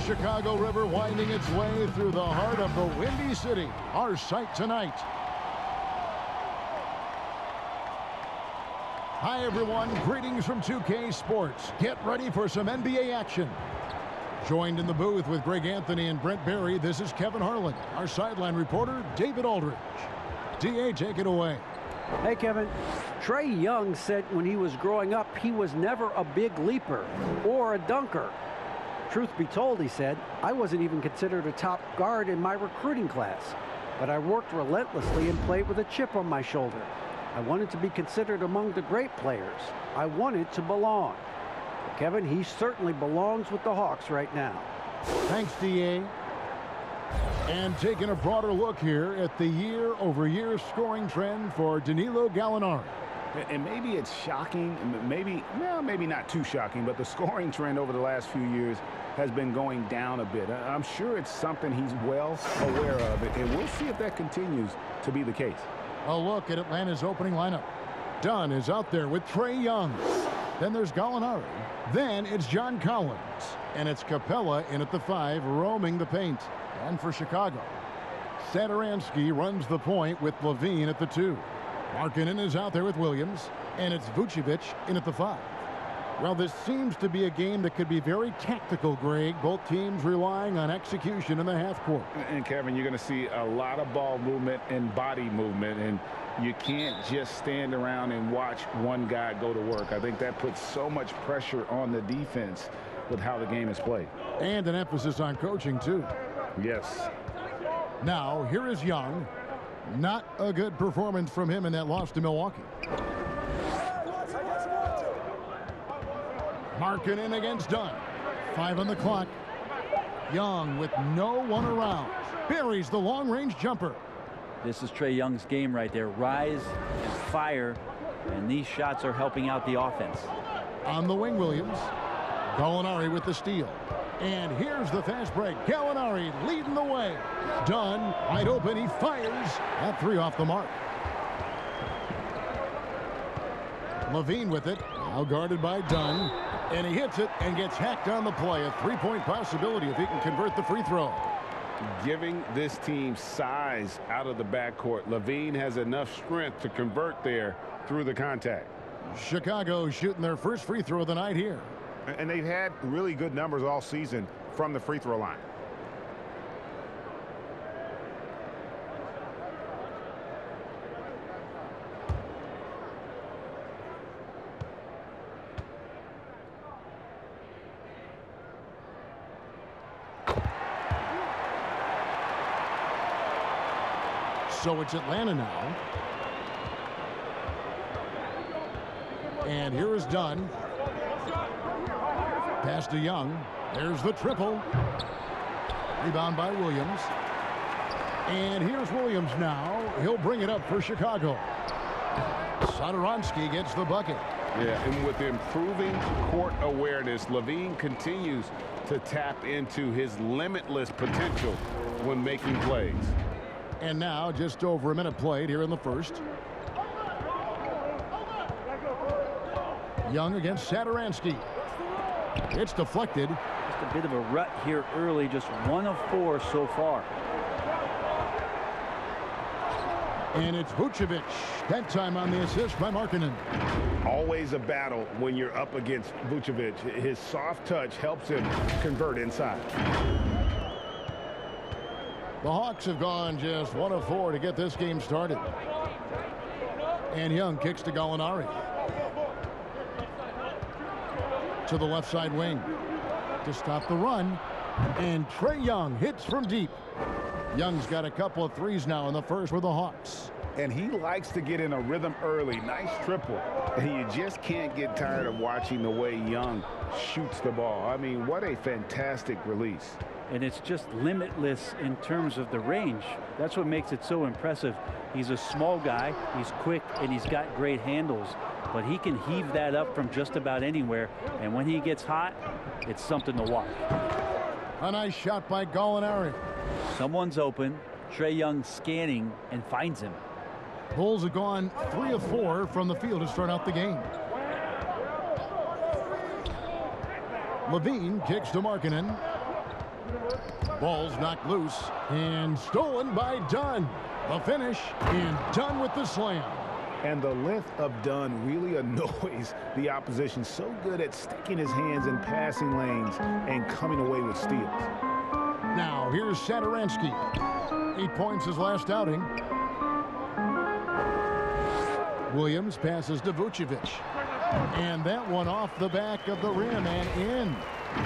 The Chicago River winding its way through the heart of the Windy City. Our sight tonight. Hi, everyone. Greetings from 2K Sports. Get ready for some NBA action. Joined in the booth with Greg Anthony and Brent Barry, this is Kevin Harlan. Our sideline reporter, David Aldridge. DA, take it away. Hey, Kevin. Trae Young said when he was growing up, he was never a big leaper or a dunker. Truth be told, he said, I wasn't even considered a top guard in my recruiting class, but I worked relentlessly and played with a chip on my shoulder. I wanted to be considered among the great players. I wanted to belong. Kevin, he certainly belongs with the Hawks right now. Thanks, DA. And taking a broader look here at the year-over-year scoring trend for Danilo Gallinari. And maybe it's shocking, maybe not too shocking, but the scoring trend over the last few years has been going down a bit. I'm sure it's something he's well aware of, and we'll see if that continues to be the case. A look at Atlanta's opening lineup. Dunn is out there with Trae Young. Then there's Gallinari. Then it's John Collins. And it's Capella in at the 5, roaming the paint. And for Chicago, Satoransky runs the point with Levine at the 2. Markkanen is out there with Williams. And it's Vucevic in at the 5. Well, this seems to be a game that could be very tactical, Greg. Both teams relying on execution in the half court. And Kevin, you're going to see a lot of ball movement and body movement, and you can't just stand around and watch one guy go to work. I think that puts so much pressure on the defense with how the game is played. And an emphasis on coaching, too. Yes. Now, here is Young. Not a good performance from him in that loss to Milwaukee. Markkanen against Dunn. 5 on the clock. Young with no one around. Buries the long-range jumper. This is Trae Young's game right there. Rise and fire, and these shots are helping out the offense. On the wing, Williams. Gallinari with the steal. And here's the fast break. Gallinari leading the way. Dunn wide open. He fires. That 3 off the mark. Levine with it. Now guarded by Dunn. And he hits it and gets hacked on the play. A 3-point possibility if he can convert the free throw. Giving this team size out of the backcourt. Levine has enough strength to convert there through the contact. Chicago shooting their first free throw of the night here. And they've had really good numbers all season from the free throw line. So it's Atlanta now. And here is Dunn. Pass to Young. There's the triple. Rebound by Williams. And here's Williams now. He'll bring it up for Chicago. Satoransky gets the bucket. Yeah, and with improving court awareness, Levine continues to tap into his limitless potential when making plays. And now just over a minute played here in the first. Young against Satoransky. It's deflected. Just a bit of a rut here early, just 1 of 4 so far. And it's Vucevic. That time on the assist by Markkanen. Always a battle when you're up against Vucevic. His soft touch helps him convert inside. The Hawks have gone just 1 of 4 to get this game started. And Young kicks to Gallinari. To the left side wing. To stop the run. And Trae Young hits from deep. Young's got a couple of threes now in the first with the Hawks. And he likes to get in a rhythm early. Nice triple. And you just can't get tired of watching the way Young shoots the ball. I mean, what a fantastic release. And it's just limitless in terms of the range. That's what makes it so impressive. He's a small guy, he's quick, and he's got great handles. But he can heave that up from just about anywhere. And when he gets hot, it's something to watch. A nice shot by Gallinari. Someone's open. Trae Young scanning and finds him. Bulls have gone 3 of 4 from the field to start out the game. Levine kicks to Markkanen. Ball's knocked loose and stolen by Dunn. The finish, and Dunn with the slam. And the length of Dunn really annoys the opposition. So good at sticking his hands in passing lanes and coming away with steals. Now here's Satoransky. 8 points his last outing. Williams passes to Vucevic. And that one off the back of the rim and in.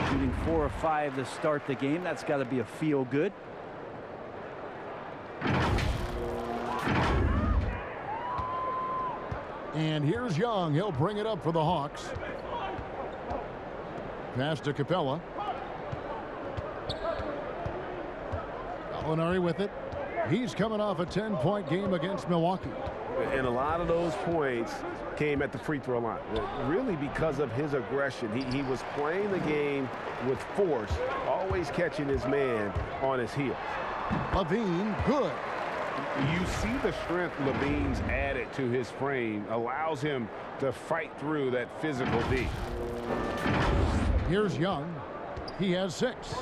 Shooting 4 or 5 to start the game. That's got to be a feel good. And here's Young. He'll bring it up for the Hawks. Pass to Capella. Gallinari with it. He's coming off a 10-point game against Milwaukee. And a lot of those points came at the free throw line. Really because of his aggression. He was playing the game with force, always catching his man on his heels. Levine, good. You see the strength Levine's added to his frame, allows him to fight through that physical D. Here's Young. He has 6.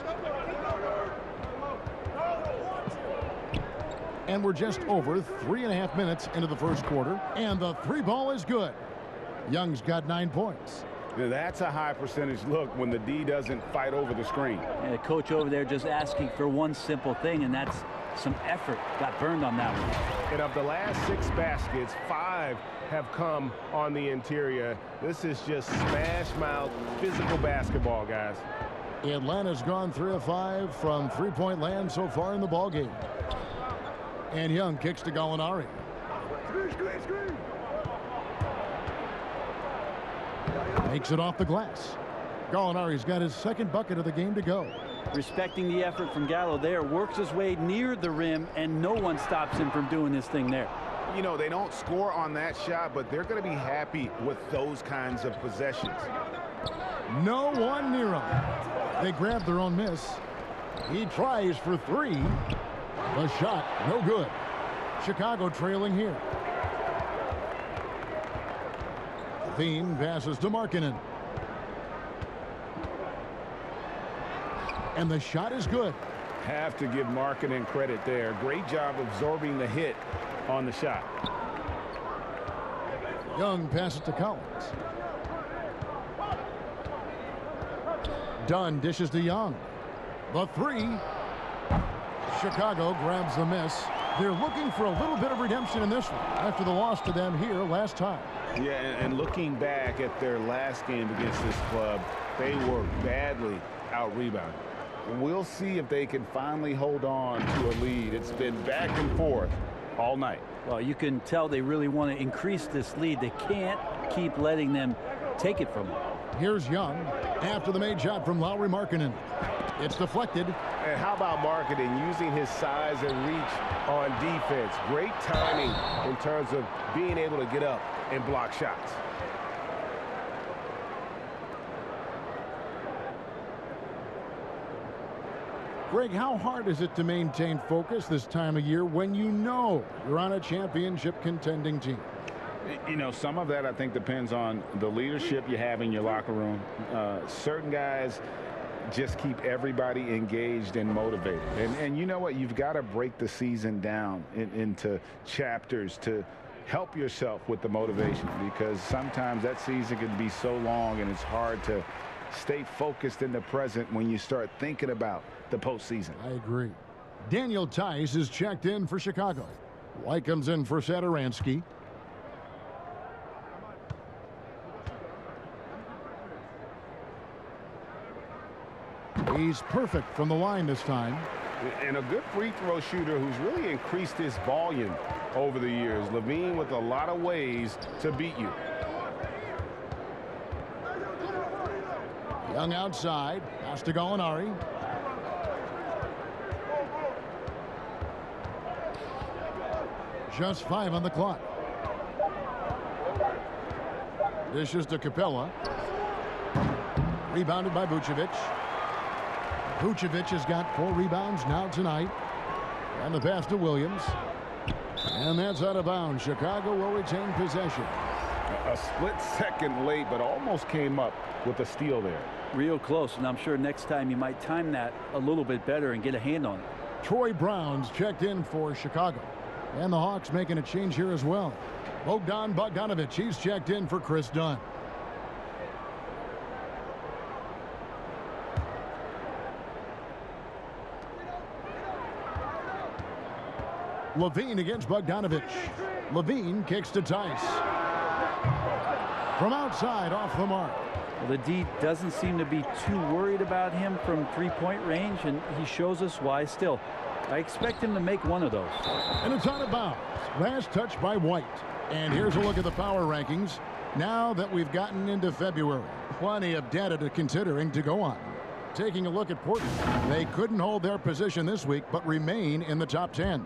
And we're just over 3.5 minutes into the first quarter, and the 3 ball is good. Young's got 9 points. Now, that's a high percentage look when the D doesn't fight over the screen. And the coach over there just asking for one simple thing, and that's some effort. Got burned on that one. And of the last 6 baskets, 5 have come on the interior. This is just smash mouth physical basketball, guys. Atlanta's gone 3 of 5 from 3-point land so far in the ballgame. And Young kicks to Gallinari. Makes it off the glass. Gallinari's got his 2nd bucket of the game to go. Respecting the effort from Gallo there, works his way near the rim, and no one stops him from doing this thing there. You know, they don't score on that shot, but they're going to be happy with those kinds of possessions. No one near him. They grab their own miss. He tries for 3. The shot, no good. Chicago trailing here. Levine passes to Markkanen. And the shot is good. Have to give Markkanen credit there. Great job absorbing the hit on the shot. Young passes to Collins. Dunn dishes to Young. The 3. Chicago grabs the miss. They're looking for a little bit of redemption in this one after the loss to them here last time. Yeah, and looking back at their last game against this club, they were badly out-rebounded. We'll see if they can finally hold on to a lead. It's been back and forth all night. Well, you can tell they really want to increase this lead. They can't keep letting them take it from them. Here's Young after the made shot from Lauri Markkanen. It's deflected. And how about Markkanen using his size and reach on defense? Great timing in terms of being able to get up and block shots. Greg, how hard is it to maintain focus this time of year when you know you're on a championship contending team? You know, some of that I think depends on the leadership you have in your locker room. Certain guys just keep everybody engaged and motivated. And you know what? You've got to break the season down into chapters to help yourself with the motivation, because sometimes that season can be so long and it's hard to stay focused in the present when you start thinking about the postseason. I agree. Daniel Tice is checked in for Chicago. White comes in for Satoransky. He's perfect from the line this time. And a good free throw shooter who's really increased his volume over the years. Levine with a lot of ways to beat you. Young outside. Pass to Gallinari. Just 5 on the clock. Dishes to Capella. Rebounded by Vucevic. Vucevic has got 4 rebounds now tonight. And the pass to Williams. And that's out of bounds. Chicago will retain possession. A split second late, but almost came up with a steal there. Real close, and I'm sure next time you might time that a little bit better and get a hand on it. Troy Brown's checked in for Chicago. And the Hawks making a change here as well. Bogdan Bogdanovic, he's checked in for Chris Dunn. Levine against Bogdanovic. Levine kicks to Tice. From outside, off the mark. Well, the D doesn't seem to be too worried about him from three-point range, and he shows us why still. I expect him to make one of those. And it's out of bounds. Last touch by White. And here's a look at the power rankings. Now that we've gotten into February, plenty of data to considering to go on. Taking a look at Portland, they couldn't hold their position this week, but remain in the top 10.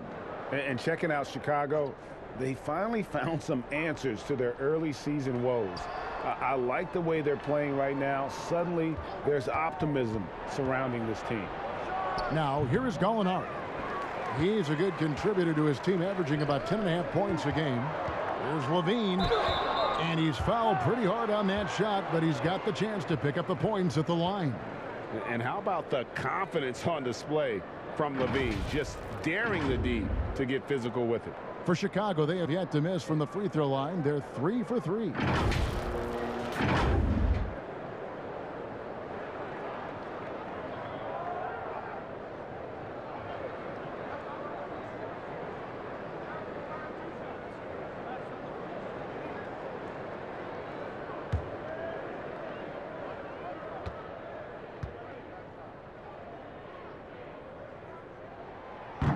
And checking out Chicago, they finally found some answers to their early season woes. I like the way they're playing right now. Suddenly, there's optimism surrounding this team. Now, here is Gallinari. He's a good contributor to his team, averaging about 10.5 points a game. Here's Levine, and he's fouled pretty hard on that shot, but he's got the chance to pick up the points at the line. And how about the confidence on display from Levine, just daring the D to get physical with it. For Chicago, they have yet to miss from the free throw line. They're 3 for 3.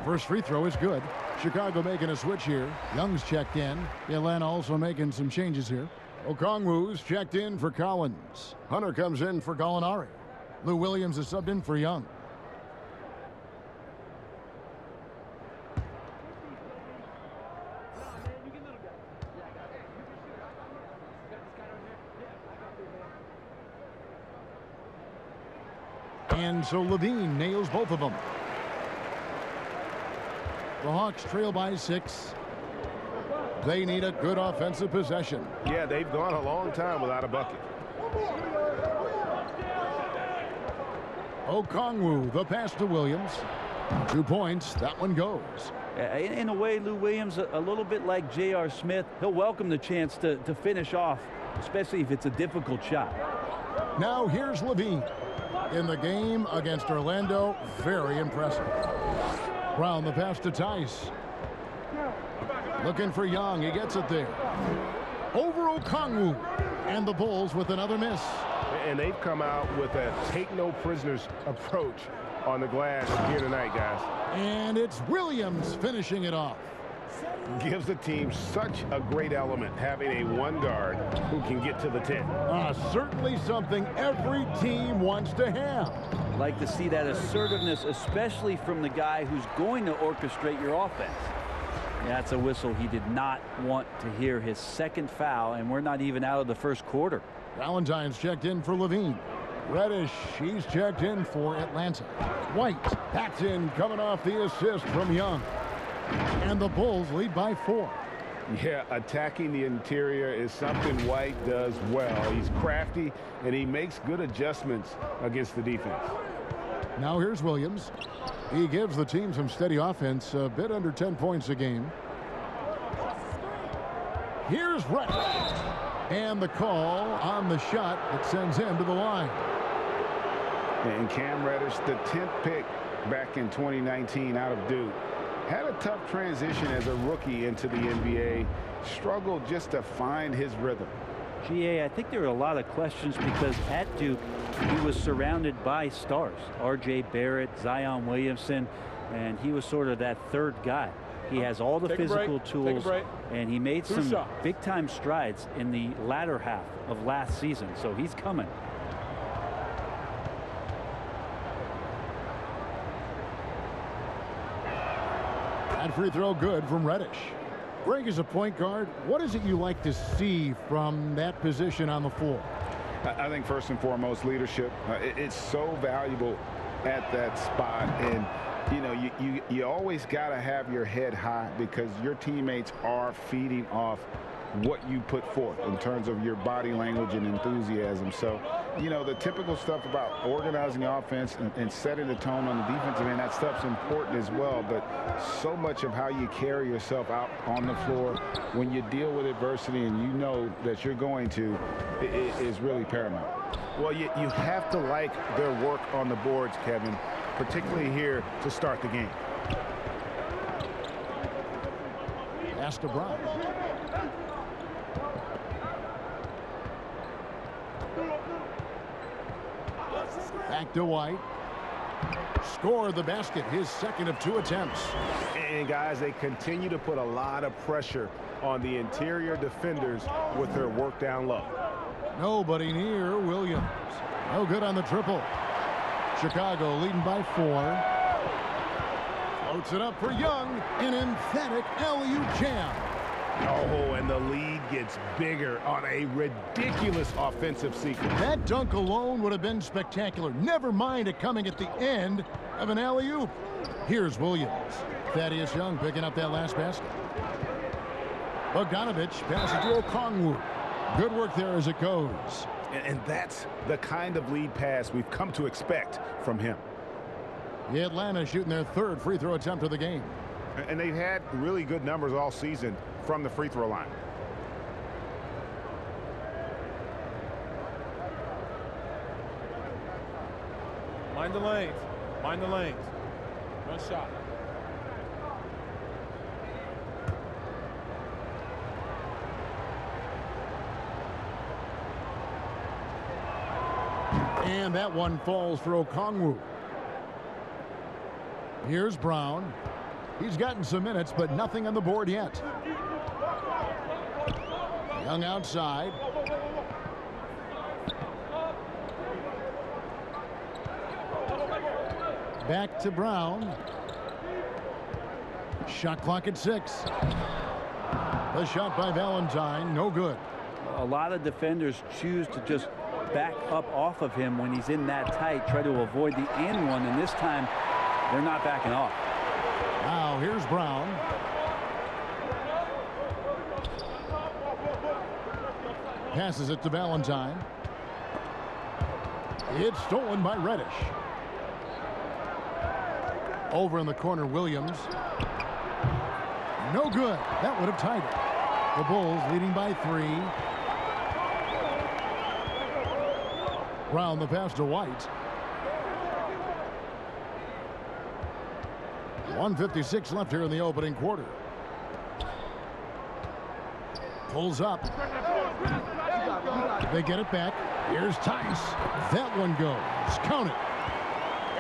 First free throw is good. Chicago making a switch here. Young's checked in. Atlanta also making some changes here. Okongwu's checked in for Collins. Hunter comes in for Gallinari. Lou Williams is subbed in for Young. And so Levine nails both of them. The Hawks trail by 6. They need a good offensive possession. Yeah, they've gone a long time without a bucket. Okongwu, the pass to Williams. 2 points. That one goes. In a way, Lou Williams, a little bit like J.R. Smith, he'll welcome the chance to finish off, especially if it's a difficult shot. Now here's Levine. In the game against Orlando, very impressive. Brown, the pass to Tice. Looking for Young. He gets it there. Over Okongwu. And the Bulls with another miss. And they've come out with a take-no-prisoners approach on the glass here tonight, guys. And it's Williams finishing it off. Gives the team such a great element, having a one guard who can get to the 10. Certainly something every team wants to have. Like to see that assertiveness, especially from the guy who's going to orchestrate your offense. That's a whistle he did not want to hear. His second foul, and we're not even out of the first quarter. Valentine's checked in for Levine. Reddish, he's checked in for Atlanta. White, that's in, coming off the assist from Young. And the Bulls lead by 4. Yeah, attacking the interior is something White does well. He's crafty, and he makes good adjustments against the defense. Now here's Williams. He gives the team some steady offense, a bit under 10 points a game. Here's Reddish. And the call on the shot that sends him to the line. And Cam Reddish, the 10th pick back in 2019 out of Duke, had a tough transition as a rookie into the NBA. Struggled just to find his rhythm. GA, I think there are a lot of questions because at Duke, he was surrounded by stars. R.J. Barrett, Zion Williamson, and he was sort of that third guy. He has all the physical tools, and he made some big-time strides in the latter half of last season, so he's coming. That free throw good from Reddish. Greg, as a point guard, what is it you like to see from that position on the floor? I think first and foremost, leadership. It's so valuable at that spot. And, you know, you always got to have your head high because your teammates are feeding off what you put forth in terms of your body language and enthusiasm. So You know, the typical stuff about organizing offense and setting the tone on the defensive end, that stuff's important as well. But so much of how you carry yourself out on the floor when you deal with adversity and you know that you're going to is really paramount. Well, you have to like their work on the boards, Kevin, particularly here to start the game. Pass to Brown. Back to White. Score the basket, his second of 2 attempts. And guys, they continue to put a lot of pressure on the interior defenders with their work down low. Nobody near Williams. No good on the triple. Chicago leading by 4. Floats it up for Young. An emphatic alley-oop jam. Oh, and the lead gets bigger on a ridiculous offensive sequence. That dunk alone would have been spectacular. Never mind it coming at the end of an alley-oop. Here's Williams. Thaddeus Young picking up that last basket. Bogdanovich passes to Okongwu. Good work there as it goes. And that's the kind of lead pass we've come to expect from him. Atlanta shooting their 3rd free throw attempt of the game. And they've had really good numbers all season from the free throw line. Mind the lanes. Mind the lanes. One shot. And that one falls for Okongwu. Here's Brown. He's gotten some minutes, but nothing on the board yet. Young outside. Back to Brown. Shot clock at 6. The shot by Valentine, no good. A lot of defenders choose to just back up off of him when he's in that tight, try to avoid the and one, and this time they're not backing off. Now here's Brown. Passes it to Valentine. It's stolen by Reddish. Over in the corner, Williams. No good. That would have tied it. The Bulls leading by 3. Brown the pass to White. 1:56 left here in the opening quarter. Pulls up. They get it back. Here's Tice. That one goes. Count it.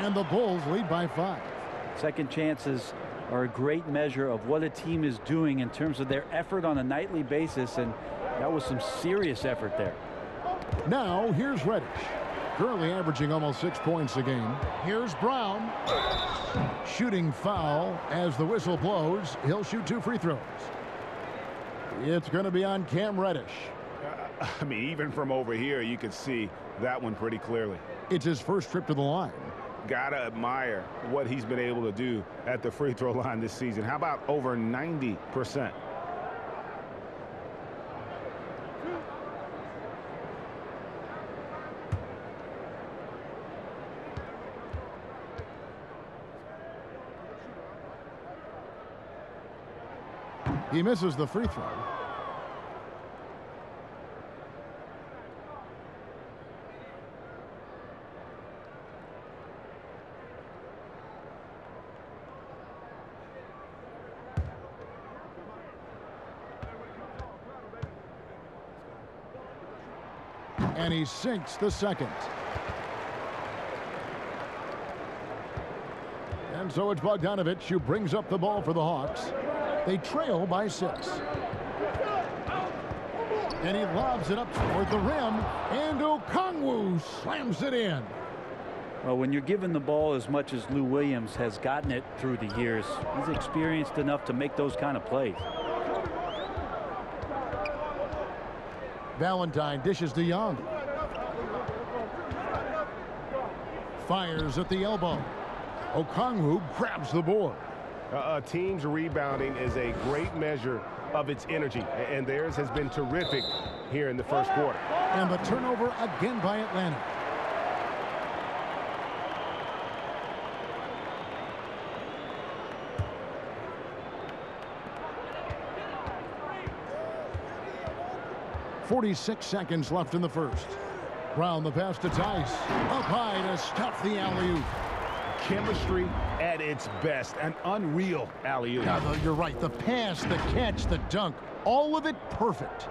And the Bulls lead by 5. Second chances are a great measure of what a team is doing in terms of their effort on a nightly basis, and that was some serious effort there. Now here's Reddish. Currently averaging almost 6 points a game. Here's Brown. Shooting foul as the whistle blows. He'll shoot 2 free throws. It's going to be on Cam Reddish. I mean, even from over here, you could see that one pretty clearly. It's his first trip to the line. Gotta admire what he's been able to do at the free throw line this season. How about over 90%? He misses the free throw. And he sinks the second. And so it's Bogdanovich who brings up the ball for the Hawks. They trail by 6. And he lobs it up toward the rim, and Okongwu slams it in. Well, when you're given the ball as much as Lou Williams has gotten it through the years, he's experienced enough to make those kind of plays. Valentine dishes to Young. Fires at the elbow. Okongwu grabs the board. A team's rebounding is a great measure of its energy, and theirs has been terrific here in the first quarter. And the turnover again by Atlanta. .46 seconds left in the first. Brown the pass to Tice. Up high to stuff the alley-oop. Chemistry at its best. An unreal alley-oop. Yeah, you're right. The pass, the catch, the dunk. All of it perfect.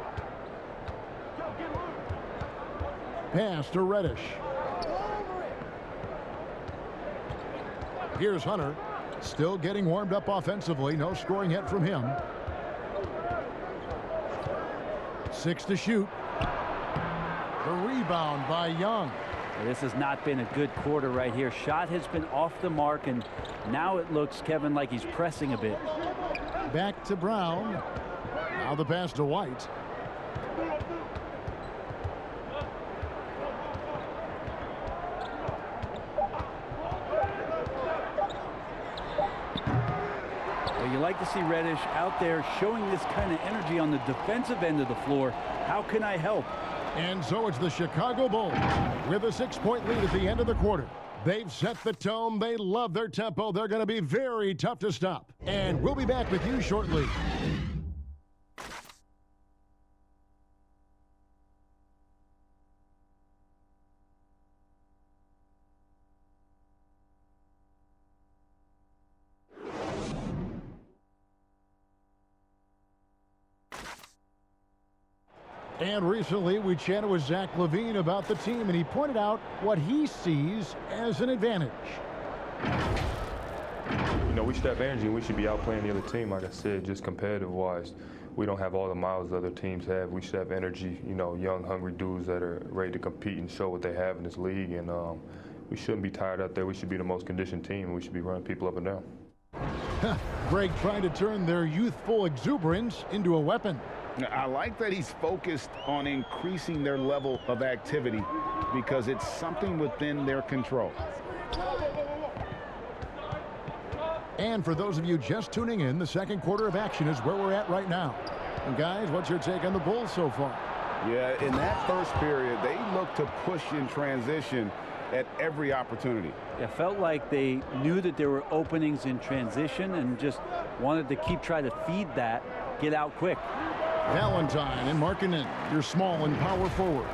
Pass to Reddish. Here's Hunter. Still getting warmed up offensively. No scoring yet from him. 6 to shoot. The rebound by Young. This has not been a good quarter right here. Shot has been off the mark, and now it looks, Kevin, like he's pressing a bit. Back to Brown. Now the pass to White. Well, you like to see Reddish out there showing this kind of energy on the defensive end of the floor. How can I help? And so it's the Chicago Bulls with a 6-point lead at the end of the quarter. They've set the tone. They love their tempo. They're going to be very tough to stop. And we'll be back with you shortly. And recently, we chatted with Zach LaVine about the team, and he pointed out what he sees as an advantage. You know, we should have energy, and we should be outplaying the other team. Like I said, just competitive-wise, we don't have all the miles the other teams have. We should have energy, you know, young, hungry dudes that are ready to compete and show what they have in this league. And we shouldn't be tired out there. We should be the most conditioned team, and we should be running people up and down. Greg trying to turn their youthful exuberance into a weapon. I like that he's focused on increasing their level of activity because it's something within their control. And for those of you just tuning in, the second quarter of action is where we're at right now. And guys, what's your take on the Bulls so far? Yeah, in that first period, they looked to push in transition at every opportunity. It felt like they knew that there were openings in transition and just wanted to keep trying to feed that, get out quick. Valentine and Markkanen, your small and power forwards.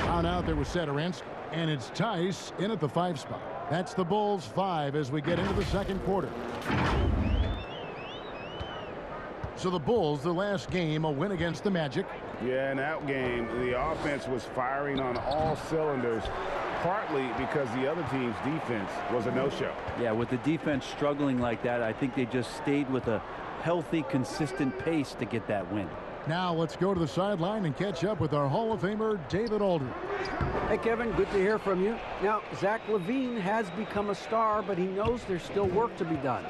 On out there with Satoransky, and it's Tice in at the 5 spot. That's the Bulls 5 as we get into the second quarter. So the Bulls, the last game, a win against the Magic. Yeah, in that game, the offense was firing on all cylinders, partly because the other team's defense was a no-show. Yeah, with the defense struggling like that, I think they just stayed with a healthy, consistent pace to get that win. Now let's go to the sideline and catch up with our Hall of Famer, David Aldridge. Hey, Kevin, good to hear from you. Now, Zach LaVine has become a star, but he knows there's still work to be done.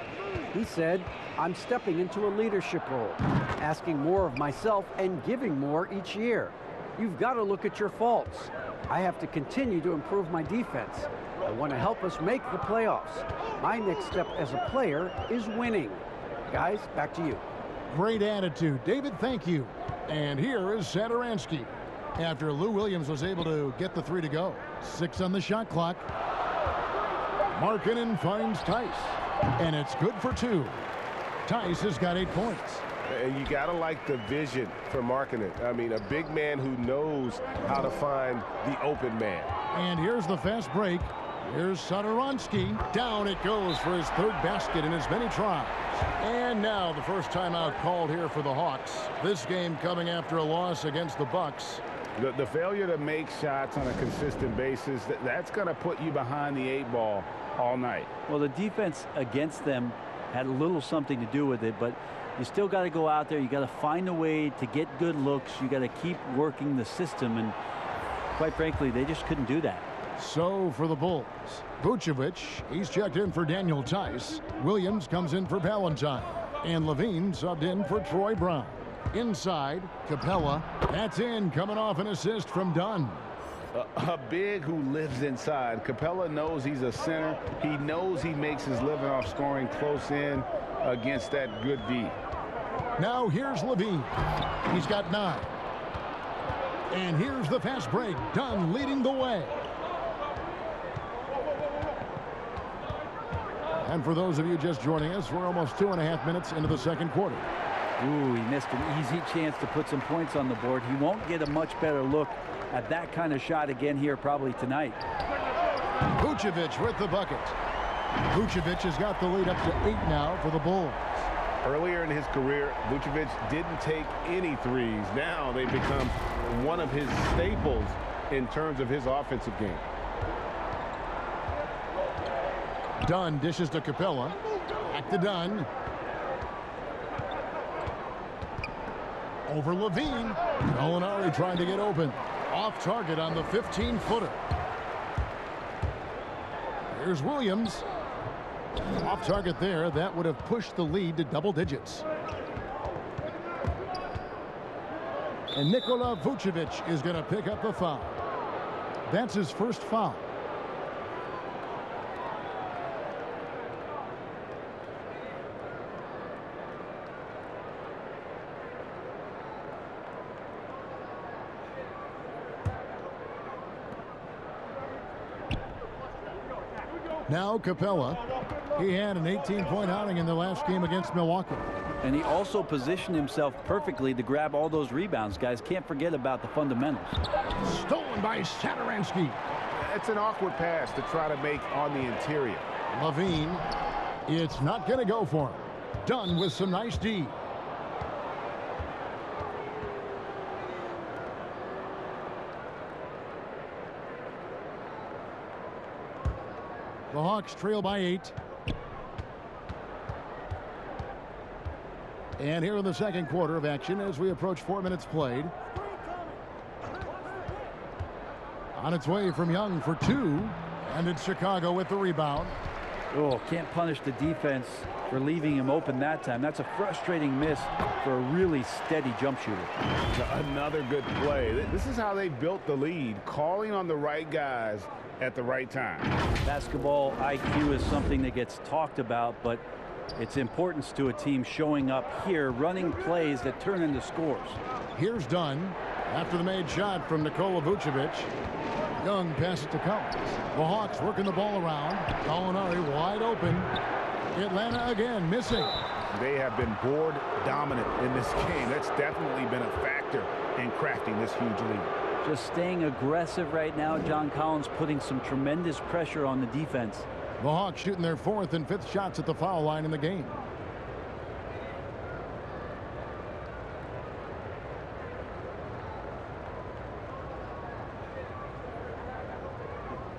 He said, I'm stepping into a leadership role, asking more of myself and giving more each year. You've got to look at your faults. I have to continue to improve my defense. I want to help us make the playoffs. My next step as a player is winning. Guys, back to you. Great attitude. David, thank you. And here is Satoransky. After Lou Williams was able to get the 3 to go. 6 on the shot clock. Markkanen finds Tice. And it's good for 2. Tice has got 8 points. And you got to like the vision for Markkanen. I mean, a big man who knows how to find the open man. And here's the fast break. Here's Satoransky. Down it goes for his 3rd basket in as many tries. And now the first timeout called here for the Hawks. This game coming after a loss against the Bucks. The failure to make shots on a consistent basis, that's going to put you behind the 8 ball all night. Well, the defense against them had a little something to do with it, but you still got to go out there. You got to find a way to get good looks. You got to keep working the system, and quite frankly, they just couldn't do that. So for the Bulls, Vucevic, he's checked in for Daniel Tice. Williams comes in for Valentine. And LaVine subbed in for Troy Brown. Inside, Capella. That's in, coming off an assist from Dunn. A big who lives inside. Capella knows he's a center. He knows he makes his living off scoring close in. against that good D. Now here's Levine. He's got 9. And here's the fast break. Dunn leading the way. And for those of you just joining us, we're almost 2.5 minutes into the second quarter. Ooh, he missed an easy chance to put some points on the board. He won't get a much better look at that kind of shot again here probably tonight. Vucevic with the bucket. Vucevic has got the lead up to 8 now for the Bulls. Earlier in his career, Vucevic didn't take any threes. Now they've become one of his staples in terms of his offensive game. Dunn dishes to Capella. Back to Dunn. Over Levine. Gallinari trying to get open. Off target on the 15-footer. Here's Williams. Off target there. That would have pushed the lead to double digits. And Nikola Vucevic is going to pick up the foul. That's his first foul. Now Capella. He had an 18-point outing in the last game against Milwaukee. And he also positioned himself perfectly to grab all those rebounds. Guys, can't forget about the fundamentals. Stolen by Satoransky. It's an awkward pass to try to make on the interior. Levine. It's not going to go for him. Dunn with some nice D. The Hawks trail by 8. And here in the second quarter of action as we approach 4 minutes played. On its way from Young for 2. And it's Chicago with the rebound. Oh, can't punish the defense for leaving him open that time. That's a frustrating miss for a really steady jump shooter. Another good play. This is how they built the lead, calling on the right guys at the right time. Basketball IQ is something that gets talked about, but its importance to a team showing up here, running plays that turn into scores. Here's Dunn after the made shot from Nikola Vucevic. Young passes to Collins. The Hawks working the ball around. Gallinari wide open. Atlanta again missing. They have been board dominant in this game. That's definitely been a factor in crafting this huge lead. Just staying aggressive right now. John Collins putting some tremendous pressure on the defense. The Hawks shooting their 4th and 5th shots at the foul line in the game.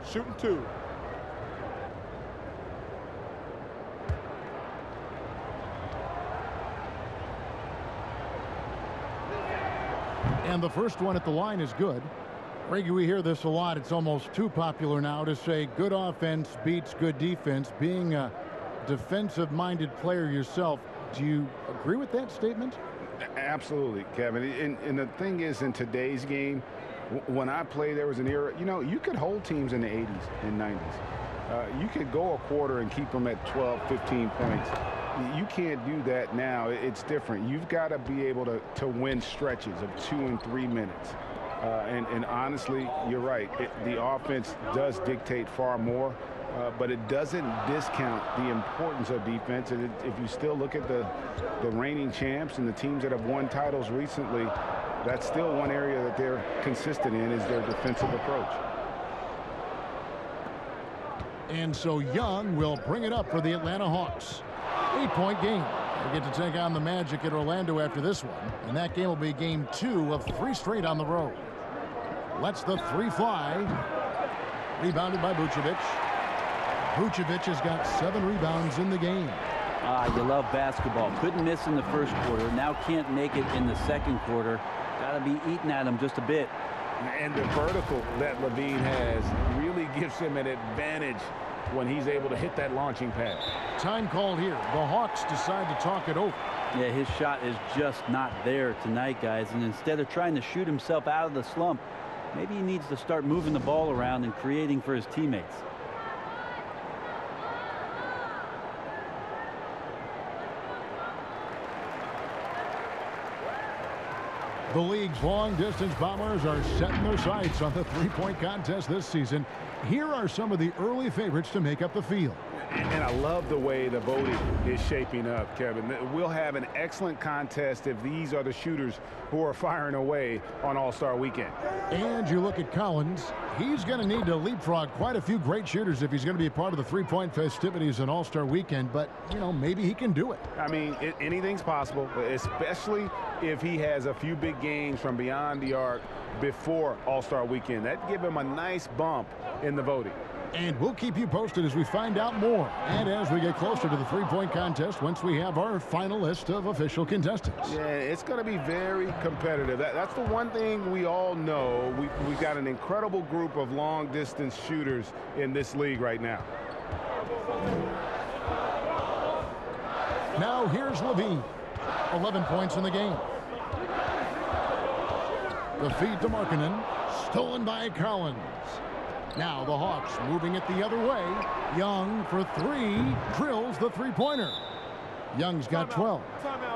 Shooting 2. And the first one at the line is good. Reggie, we hear this a lot. It's almost too popular now to say good offense beats good defense. Being a defensive-minded player yourself, do you agree with that statement? Absolutely, Kevin. And the thing is, in today's game, when I play, there was an era, you could hold teams in the 80s and 90s. You could go a quarter and keep them at 12, 15 points. You can't do that now. It's different. You've got to be able to win stretches of 2 and 3 minutes. And honestly, you're right. The offense does dictate far more, but it doesn't discount the importance of defense. And if you still look at the reigning champs and the teams that have won titles recently, that's still one area that they're consistent in is their defensive approach. And so Young will bring it up for the Atlanta Hawks. 8-point game. They get to take on the Magic at Orlando after this one. And that game will be game 2 of 3 straight on the road. Lets the 3 fly. Rebounded by Vucevic. Vucevic has got 7 rebounds in the game. You love basketball. Couldn't miss in the first quarter. Now can't make it in the second quarter. Got to be eating at him just a bit. And the vertical that Levine has really gives him an advantage when he's able to hit that launching pad. Time called here. The Hawks decide to talk it over. Yeah, his shot is just not there tonight, guys. And instead of trying to shoot himself out of the slump, maybe he needs to start moving the ball around and creating for his teammates. The league's long-distance bombers are setting their sights on the three-point contest this season. Here are some of the early favorites to make up the field. And I love the way the voting is shaping up, Kevin. We'll have an excellent contest if these are the shooters who are firing away on All-Star Weekend. And you look at Collins. He's going to need to leapfrog quite a few great shooters if he's going to be a part of the three-point festivities on All-Star Weekend. But, you know, maybe he can do it. I mean, anything's possible, especially if he has a few big games from beyond the arc before All-Star Weekend. That'd give him a nice bump in the voting. And we'll keep you posted as we find out more and as we get closer to the three-point contest once we have our final list of official contestants. Yeah, it's going to be very competitive. That's the one thing we all know. We've got an incredible group of long-distance shooters in this league right now. Now here's Levine. 11 points in the game. The feed to Markkanen. Stolen by Collins. Now the Hawks moving it the other way. Young for three. Drills the three-pointer. Young's got 12.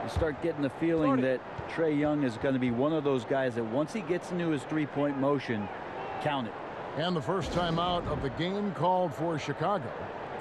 You start getting the feeling that Trae Young is going to be one of those guys that once he gets into his three-point motion, count it. And the first timeout of the game called for Chicago.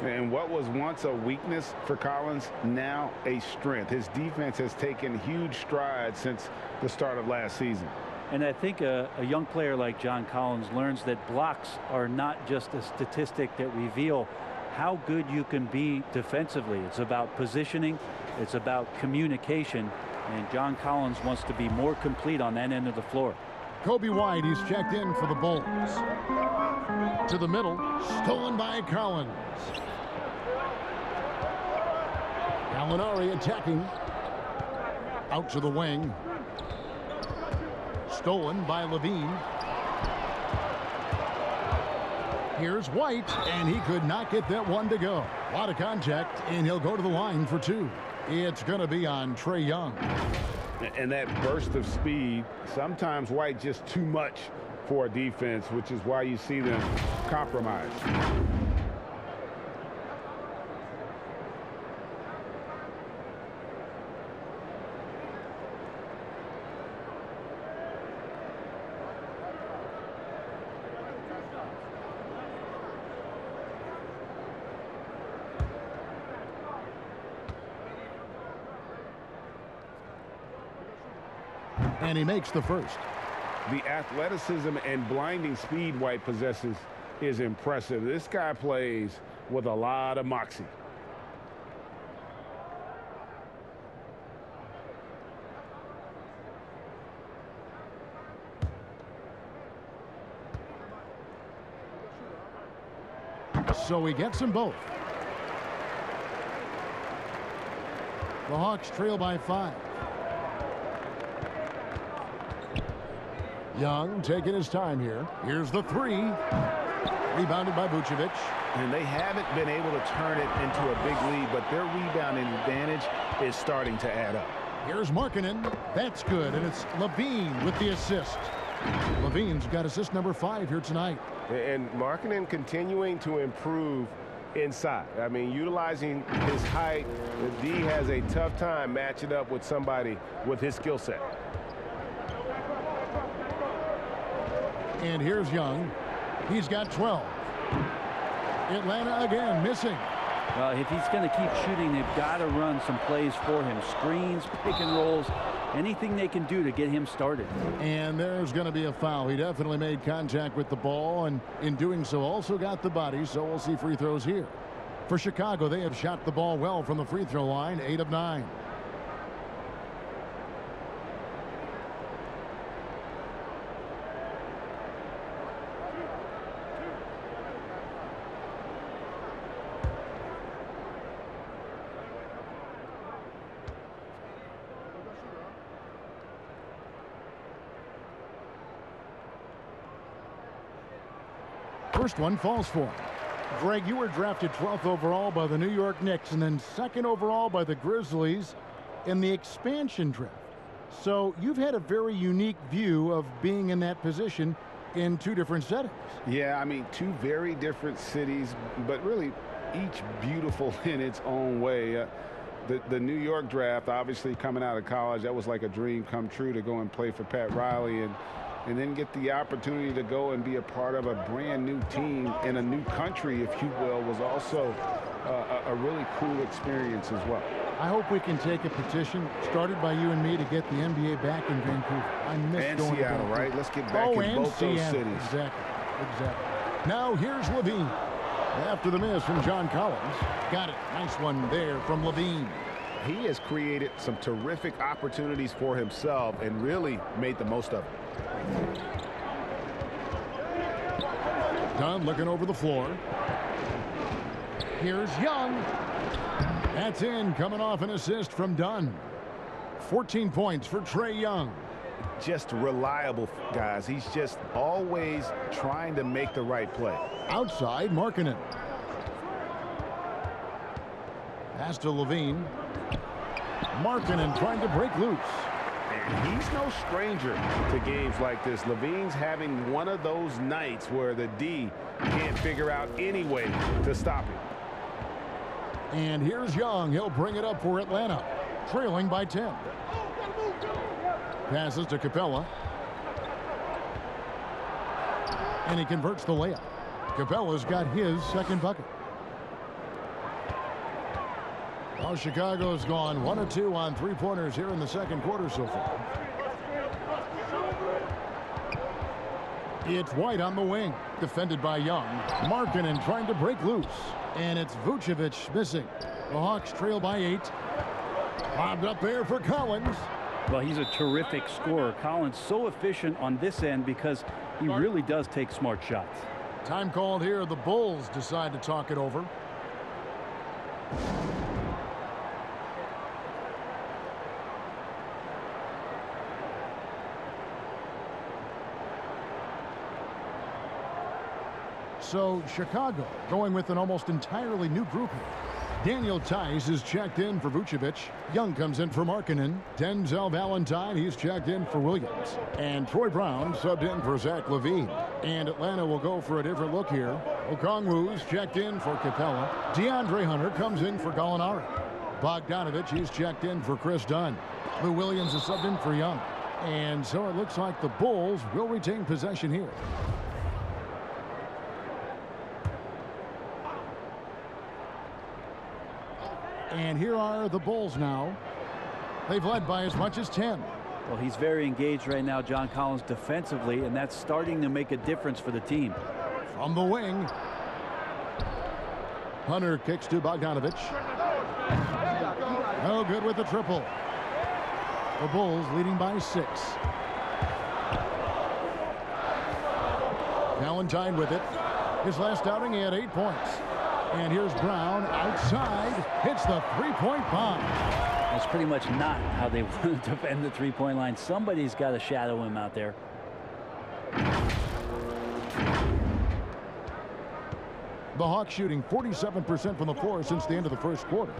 And what was once a weakness for Collins, now a strength. His defense has taken huge strides since the start of last season. And I think a young player like John Collins learns that blocks are not just a statistic that reveal how good you can be defensively. It's about positioning. It's about communication. And John Collins wants to be more complete on that end of the floor. Kobe White, he's checked in for the Bulls. To the middle, stolen by Collins. Gallinari attacking. Out to the wing. Stolen by Levine. Here's White, and he could not get that one to go. A lot of contact, and he'll go to the line for two. It's going to be on Trae Young. And that burst of speed, sometimes White just too much for a defense, which is why you see them compromise. And he makes the first. The athleticism and blinding speed White possesses is impressive. This guy plays with a lot of moxie. So he gets them both. The Hawks trail by 5. Young taking his time here. Here's the three. Rebounded by Vucevic. And they haven't been able to turn it into a big lead, but their rebounding advantage is starting to add up. Here's Markkanen. That's good, and it's Levine with the assist. Levine's got assist number 5 here tonight. And Markkanen continuing to improve inside. I mean, utilizing his height, the D has a tough time matching up with somebody with his skill set. And here's Young. He's got 12. Atlanta again missing. Well, if he's going to keep shooting, they've got to run some plays for him. Screens, pick and rolls, anything they can do to get him started. And there's going to be a foul. He definitely made contact with the ball, and in doing so also got the body, so we'll see free throws here. For Chicago, they have shot the ball well from the free throw line, 8 of 9. First one falls for him. Greg, you were drafted 12th overall by the New York Knicks and then 2nd overall by the Grizzlies in the expansion draft. So you've had a very unique view of being in that position in 2 different settings. Yeah, I mean, 2 very different cities, but really each beautiful in its own way. The New York draft, obviously coming out of college, that was like a dream come true to go and play for Pat Riley and then get the opportunity to go and be a part of a brand new team in a new country, if you will, was also a really cool experience as well. I hope we can take a petition started by you and me to get the NBA back in Vancouver. I miss and going Seattle, to right? Let's get back in both those cities. Exactly. Now here's Levine. After the miss from John Collins. Got it. Nice one there from Levine. He has created some terrific opportunities for himself and really made the most of it. Dunn looking over the floor. Here's Young. That's in, coming off an assist from Dunn. 14 points for Trae Young. Just reliable, guys. He's just always trying to make the right play. Outside, Markkanen. Pass to Levine. Markkanen trying to break loose. And he's no stranger to games like this. Levine's having one of those nights where the D can't figure out any way to stop him. And here's Young. He'll bring it up for Atlanta, trailing by 10. Passes to Capella. And he converts the layup. Capella's got his second bucket. Well, Chicago's gone 1 of 2 on three-pointers here in the second quarter so far. It's White on the wing, defended by Young. Markkanen trying to break loose. And it's Vucevic missing. The Hawks trail by 8. Bobbed up there for Collins. Well, he's a terrific scorer. Collins so efficient on this end because he really does take smart shots. Time called here. The Bulls decide to talk it over. So Chicago going with an almost entirely new group here. Daniel Tice is checked in for Vucevic. Young comes in for Markkanen. Denzel Valentine, he's checked in for Williams. And Troy Brown subbed in for Zach LaVine. And Atlanta will go for a different look here. Okongwu's checked in for Capella. DeAndre Hunter comes in for Gallinari. Bogdanovich, he's checked in for Chris Dunn. Lou Williams is subbed in for Young. And so it looks like the Bulls will retain possession here. And here are the Bulls now. They've led by as much as 10. Well, he's very engaged right now, John Collins, defensively, and that's starting to make a difference for the team. From the wing. Hunter kicks to Bogdanovich. No good with the triple. The Bulls leading by 6. Valentine with it. His last outing, he had 8 points. And here's Brown outside, hits the three-point bomb. That's pretty much not how they want to defend the three-point line. Somebody's got to shadow him out there. The Hawks shooting 47% from the floor since the end of the first quarter.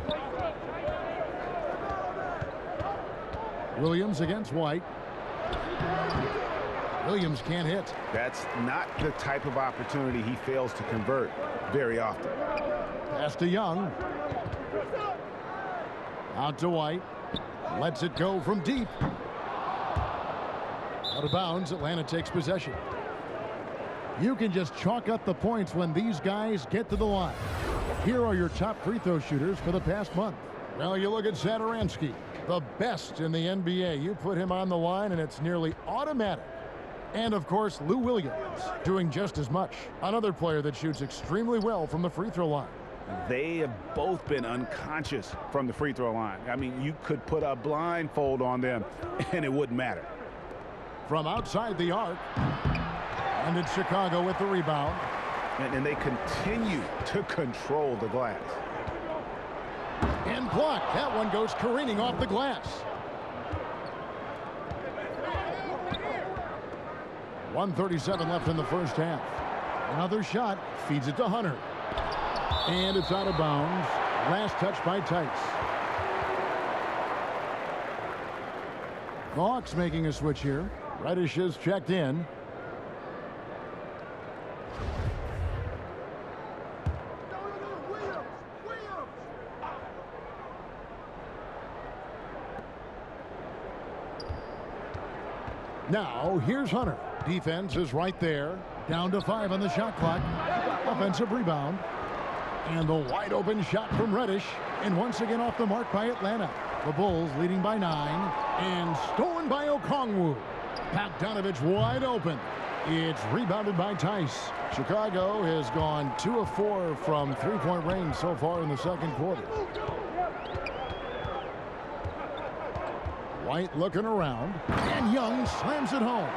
Williams against White. Williams can't hit. That's not the type of opportunity he fails to convert very often. Pass to Young. Out to White. Lets it go from deep. Out of bounds. Atlanta takes possession. You can just chalk up the points when these guys get to the line. Here are your top free throw shooters for the past month. Well, you look at Satoransky, the best in the NBA. You put him on the line and it's nearly automatic. And, of course, Lou Williams doing just as much. Another player that shoots extremely well from the free throw line. They have both been unconscious from the free throw line. I mean, you could put a blindfold on them and it wouldn't matter. From outside the arc. And it's Chicago with the rebound. And they continue to control the glass. And blocked. That one goes careening off the glass. 1:37 left in the first half. Another shot, feeds it to Hunter. And it's out of bounds. Last touch by Tice. The Hawks making a switch here. Reddish is checked in. Now, here's Hunter. Defense is right there. Down to 5 on the shot clock. Offensive rebound. And the wide open shot from Reddish. And once again off the mark by Atlanta. The Bulls leading by 9. And stolen by Okongwu. Bogdanovich wide open. It's rebounded by Tice. Chicago has gone 2 of 4 from three-point range so far in the second quarter. White looking around, and Young slams it home.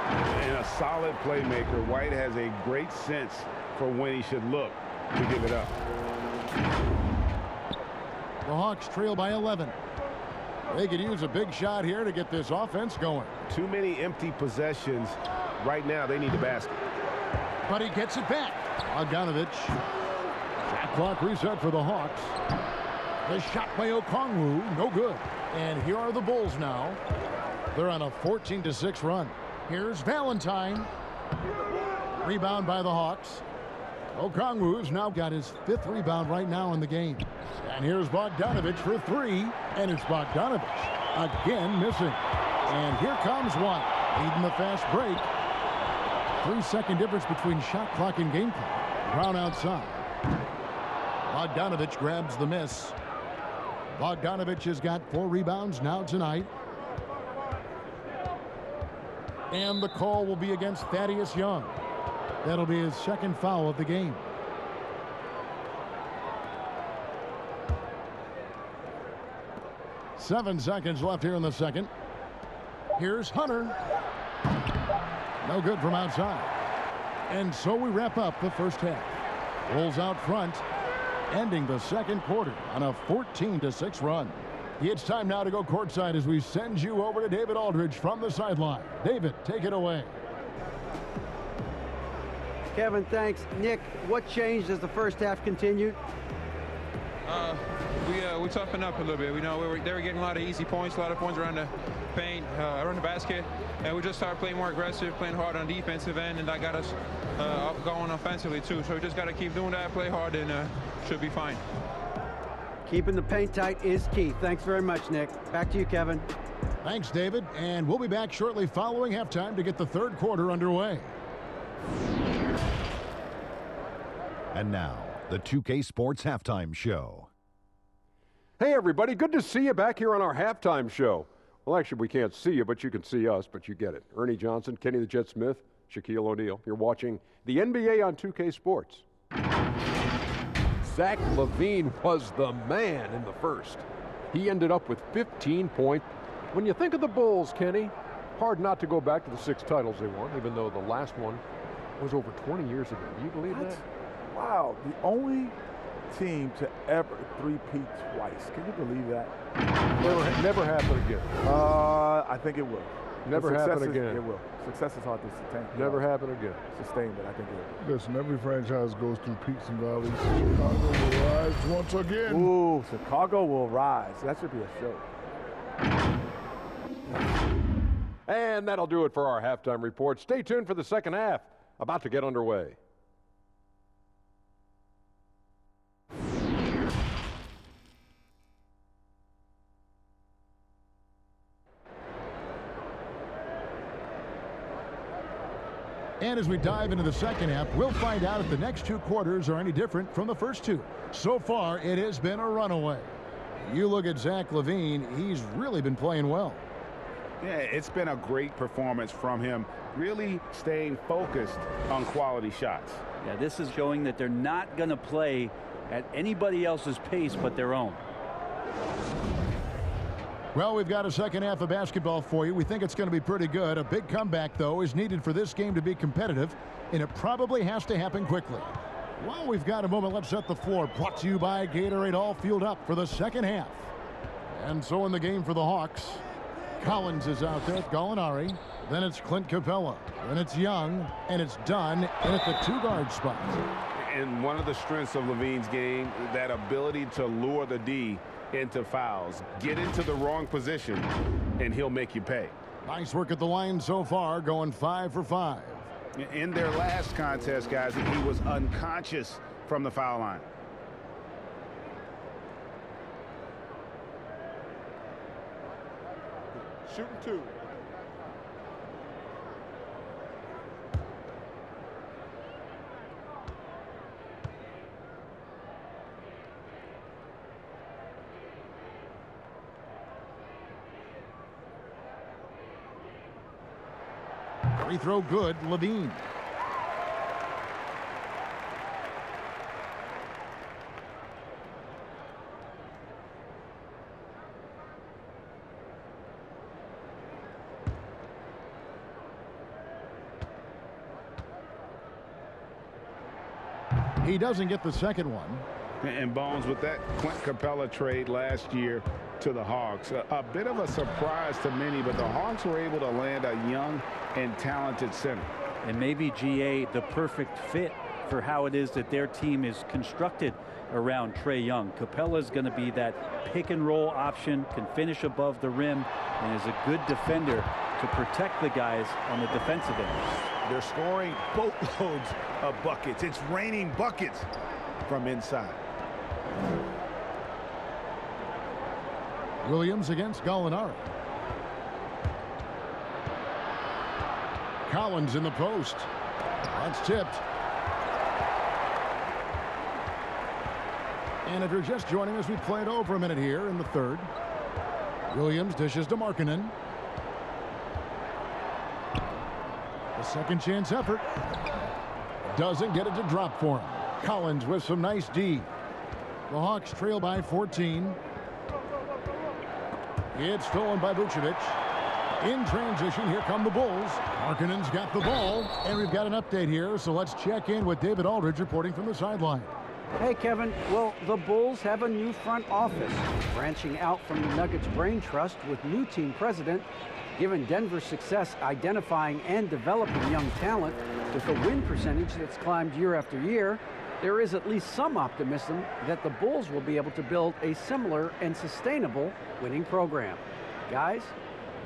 And a solid playmaker. White has a great sense for when he should look to give it up. The Hawks trail by 11. They could use a big shot here to get this offense going. Too many empty possessions. Right now, they need a basket. But he gets it back. Bogdanovich. Shot clock reset for the Hawks. The shot by Okongwu, no good. And here are the Bulls now. They're on a 14-6 run. Here's Valentine. Rebound by the Hawks. Okongwu's now got his 5th rebound right now in the game. And here's Bogdanovich for 3. And it's Bogdanovich again missing. And here comes White, leading the fast break. 3-second difference between shot clock and game clock. Brown outside. Bogdanovich grabs the miss. Bogdanovich has got 4 rebounds now tonight. And the call will be against Thaddeus Young. That'll be his 2nd foul of the game. Seven seconds left here in the second. Here's Hunter. No good from outside. And so we wrap up the first half. Bulls out front, ending the second quarter on a 14-6 run. It's time now to go courtside as we send you over to David Aldridge from the sideline. David, take it away. Kevin, thanks. Nick, what changed as the first half continued? We toughened up a little bit. They were getting a lot of easy points, a lot of points around the paint, around the basket, and we just started playing more aggressive, playing hard on defensive end, and that got us going offensively too. So we just got to keep doing that, play hard, and should be fine. Keeping the paint tight is key. Thanks very much, Nick. Back to you, Kevin. Thanks, David. And we'll be back shortly following halftime to get the third quarter underway. And now, the 2K Sports Halftime Show. Hey, everybody. Good to see you back here on our halftime show. Well, actually, we can't see you, but you can see us, but you get it. Ernie Johnson, Kenny the Jet Smith, Shaquille O'Neal. You're watching the NBA on 2K Sports. Zach LaVine was the man in the first. He ended up with 15 points. When you think of the Bulls, Kenny, hard not to go back to the 6 titles they won, even though the last one was over 20 years ago. Do you believe that? Wow, the only team to ever three-peat twice. Can you believe that? Never happen again. I think it will. Never happen again. It will. Success is hard to sustain. Never happen again. Sustain, but I think it will. Listen, every franchise goes through peaks and valleys. Chicago will rise once again. Ooh, Chicago will rise. That should be a show. And that'll do it for our halftime report. Stay tuned for the second half. About to get underway. And as we dive into the second half, we'll find out if the next 2 quarters are any different from the first 2. So far, it has been a runaway. You look at Zach LaVine, he's really been playing well. Yeah, it's been a great performance from him, really staying focused on quality shots. Yeah, this is showing that they're not going to play at anybody else's pace but their own. Well, we've got a second half of basketball for you. We think it's going to be pretty good. A big comeback, though, is needed for this game to be competitive, and it probably has to happen quickly. Well, we've got a moment. Let's set the floor. Brought to you by Gatorade, all fueled up for the second half. And so in the game for the Hawks, Collins is out there, Gallinari. Then it's Clint Capella. Then it's Young, and it's Dunn in at the 2-guard spot. And one of the strengths of LaVine's game, that ability to lure the D into fouls. Get into the wrong position, and he'll make you pay. Nice work at the line so far, going 5 for 5. In their last contest, guys, he was unconscious from the foul line. Shooting 2. Free throw good, Levine. He doesn't get the second one. And Bones, with that Clint Capella trade last year to the Hawks, a bit of a surprise to many, but the Hawks were able to land a young and talented center. And maybe GA the perfect fit for how it is that their team is constructed around Trae Young. Capella's going to be that pick and roll option, can finish above the rim, and is a good defender to protect the guys on the defensive end. They're scoring boatloads of buckets. It's raining buckets from inside. Williams against Gallinari. Collins in the post. That's tipped. And if you're just joining us, we played over a minute here in the third. Williams dishes to Markkanen. A second chance effort. Doesn't get it to drop for him. Collins with some nice D. The Hawks trail by 14. It's stolen by Vucevic. In transition, here come the Bulls. Markkanen's got the ball, and we've got an update here, so let's check in with David Aldridge reporting from the sideline. Hey, Kevin. Well, the Bulls have a new front office, branching out from the Nuggets brain trust with new team president. Given Denver's success identifying and developing young talent with a win percentage that's climbed year after year, there is at least some optimism that the Bulls will be able to build a similar and sustainable winning program. Guys?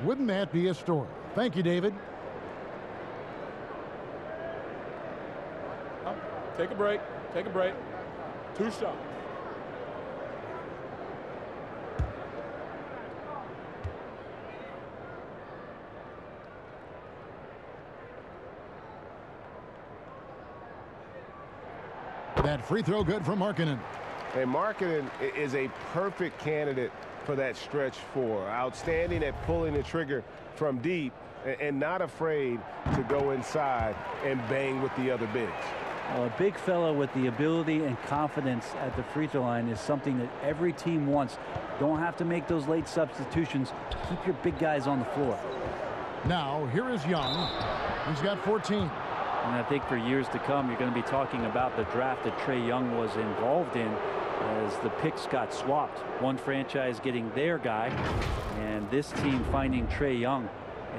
Wouldn't that be a story? Thank you, David. Take a break. Take a break. 2 shots. That free throw good from Markkanen. And Markkanen is a perfect candidate for that stretch 4. Outstanding at pulling the trigger from deep and not afraid to go inside and bang with the other bigs. Well, a big fellow with the ability and confidence at the free throw line is something that every team wants. Don't have to make those late substitutions. Keep your big guys on the floor. Now, here is Young. He's got 14. And I think for years to come, you're going to be talking about the draft that Trae Young was involved in as the picks got swapped. One franchise getting their guy, and this team finding Trae Young.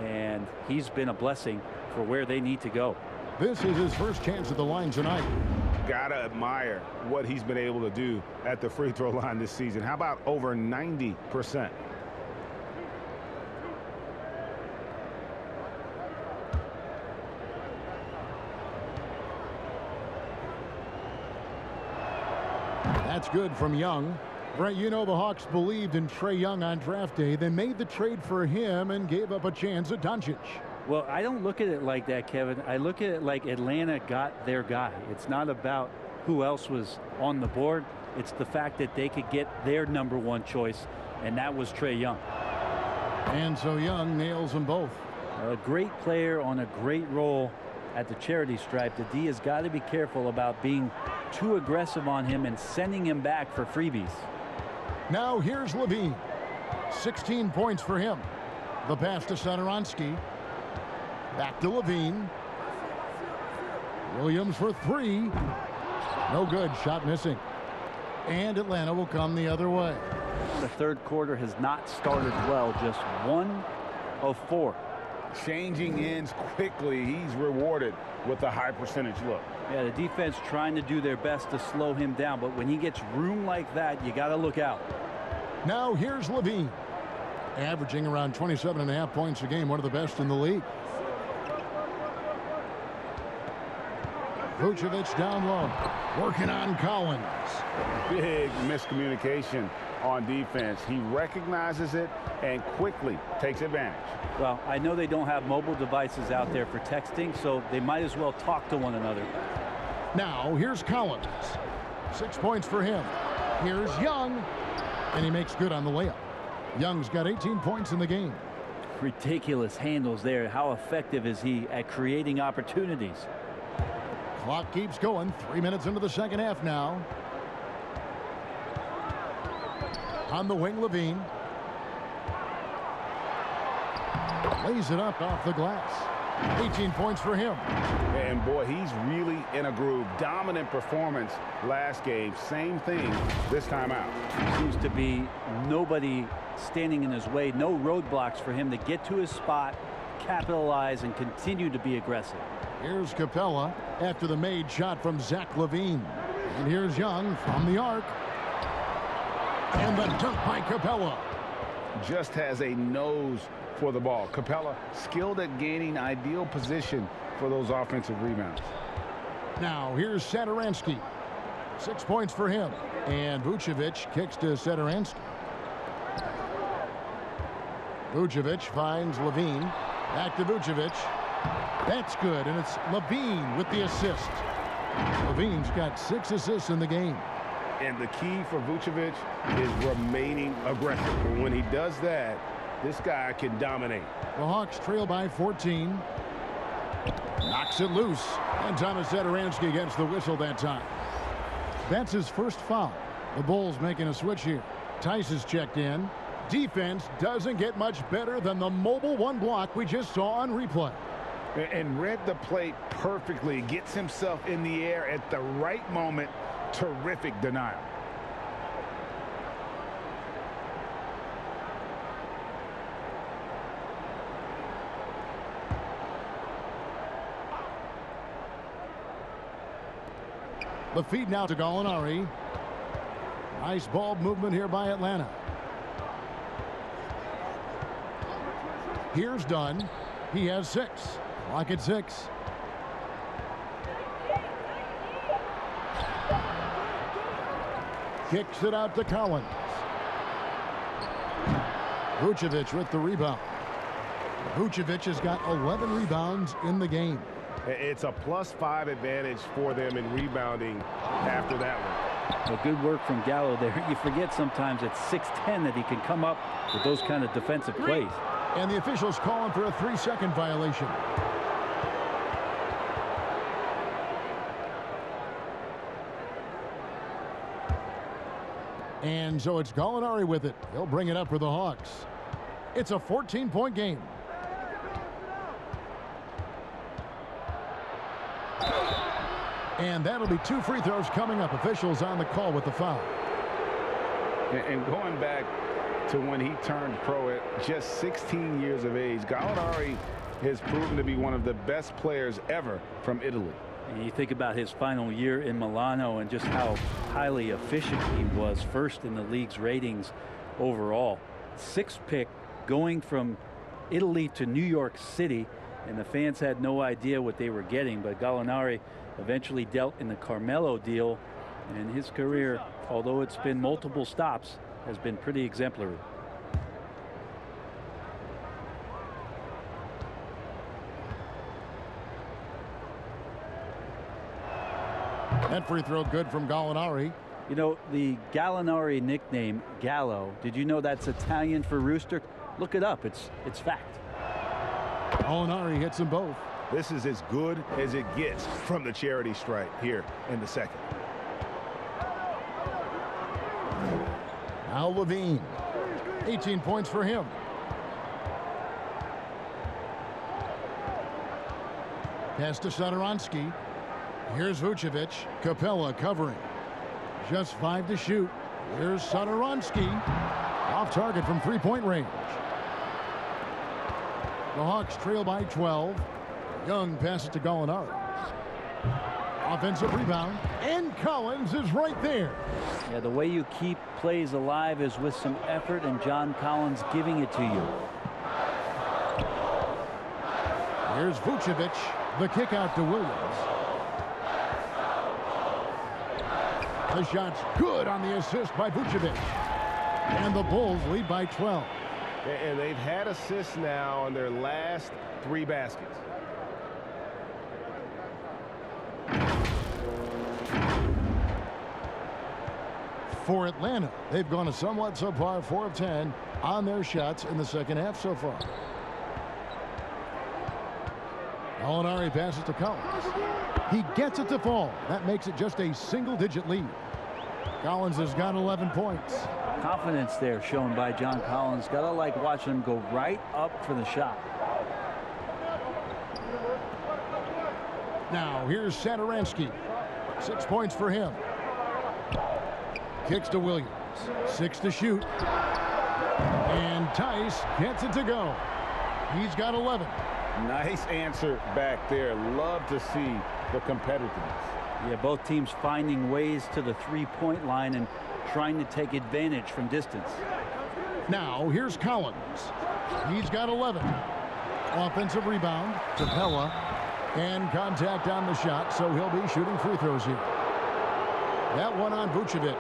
And he's been a blessing for where they need to go. This is his first chance at the line tonight. Gotta admire what he's been able to do at the free throw line this season. How about over 90%? That's good from Young. Brent, you know the Hawks believed in Trae Young on draft day. They made the trade for him and gave up a chance at Doncic. Well, I don't look at it like that, Kevin. I look at it like Atlanta got their guy. It's not about who else was on the board. It's the fact that they could get their #1 choice, and that was Trae Young. And so Young nails them both. A great player on a great role at the charity stripe. The D has got to be careful about being too aggressive on him and sending him back for freebies. Now here's Levine. 16 points for him. The pass to Satoransky. Back to Levine. Williams for 3. No good. Shot missing. And Atlanta will come the other way. The third quarter has not started well. Just 1 of 4. Changing ends quickly. He's rewarded with a high percentage look. Yeah, the defense trying to do their best to slow him down, but when he gets room like that, you got to look out. Now here's Levine. Averaging around 27.5 points a game, one of the best in the league. Vucevic down low, working on Collins. Big miscommunication on defense. He recognizes it and quickly takes advantage. Well, I know they don't have mobile devices out there for texting, so they might as well talk to one another. Now here's Collins. 6 points for him. Here's Young, and he makes good on the layup. Young's got 18 points in the game. Ridiculous handles there. How effective is he at creating opportunities? Clock keeps going. 3 minutes into the second half now. On the wing, Levine. Lays it up off the glass. 18 points for him. And boy, he's really in a groove. Dominant performance last game. Same thing this time out. Seems to be nobody standing in his way. No roadblocks for him to get to his spot, capitalize, and continue to be aggressive. Here's Capella after the made shot from Zach Levine. And here's Young from the arc. And the dunk by Capella. Just has a nose for the ball. Capella skilled at gaining ideal position for those offensive rebounds. Now here's Satoransky. 6 points for him. And Vucevic kicks to Satoransky. Vucevic finds Levine. Back to Vucevic. That's good, and it's Levine with the assist. Levine's got 6 assists in the game. And the key for Vucevic is remaining aggressive. And when he does that, this guy can dominate. The Hawks trail by 14. Knocks it loose. And Thomas Satoransky gets the whistle that time. That's his first foul. The Bulls making a switch here. Tice is checked in. Defense doesn't get much better than the mobile one block we just saw on replay. And read the play perfectly. Gets himself in the air at the right moment. Terrific denial. The feed now to Gallinari. Nice ball movement here by Atlanta. Here's Dunn. He has 6. Clock at 6. Kicks it out to Collins. Vucevic with the rebound. Vucevic has got 11 rebounds in the game. It's a +5 advantage for them in rebounding after that one. Well, good work from Gallo there. You forget sometimes at 6'10" that he can come up with those kind of defensive plays. And the officials calling for a 3-second violation. And so it's Gallinari with it. He'll bring it up for the Hawks. It's a 14-point game. And that'll be 2 free throws coming up. Officials on the call with the foul. And going back to when he turned pro at just 16 years of age, Gallinari has proven to be one of the best players ever from Italy. And you think about his final year in Milano and just how highly efficient he was, first in the league's ratings overall. 6th pick going from Italy to New York City, and the fans had no idea what they were getting, but Gallinari eventually dealt in the Carmelo deal, and his career, although it's been multiple stops, has been pretty exemplary. That free throw good from Gallinari. You know, the Gallinari nickname, Gallo, did you know that's Italian for rooster? Look it up. It's fact. Gallinari hits them both. This is as good as it gets from the charity stripe here in the second. Now Levine. 18 points for him. Pass to Satoransky. Here's Vucevic. Capella covering. Just 5 to shoot. Here's Satoransky. Off target from 3-point range. The Hawks trail by 12. Young passes to Gallinari. Offensive rebound. And Collins is right there. Yeah, the way you keep plays alive is with some effort, and John Collins giving it to you. Here's Vucevic. The kick out to Williams. The shot's good on the assist by Vucevic. And the Bulls lead by 12. And they've had assists now on their last 3 baskets. For Atlanta, they've gone a somewhat subpar 4 of 10 on their shots in the second half so far. Gallinari passes to Collins. He gets it to fall. That makes it just a single-digit lead. Collins has got 11 points. Confidence there shown by John Collins. Gotta like watching him go right up for the shot. Now here's Satoransky. 6 points for him. Kicks to Williams. 6 to shoot. And Tice gets it to go. He's got 11. Nice answer back there. Love to see the competitiveness. Yeah, both teams finding ways to the three-point line and trying to take advantage from distance. Now here's Collins. He's got 11. Offensive rebound. Capella. And contact on the shot, so he'll be shooting free throws here. That one on Vucevic.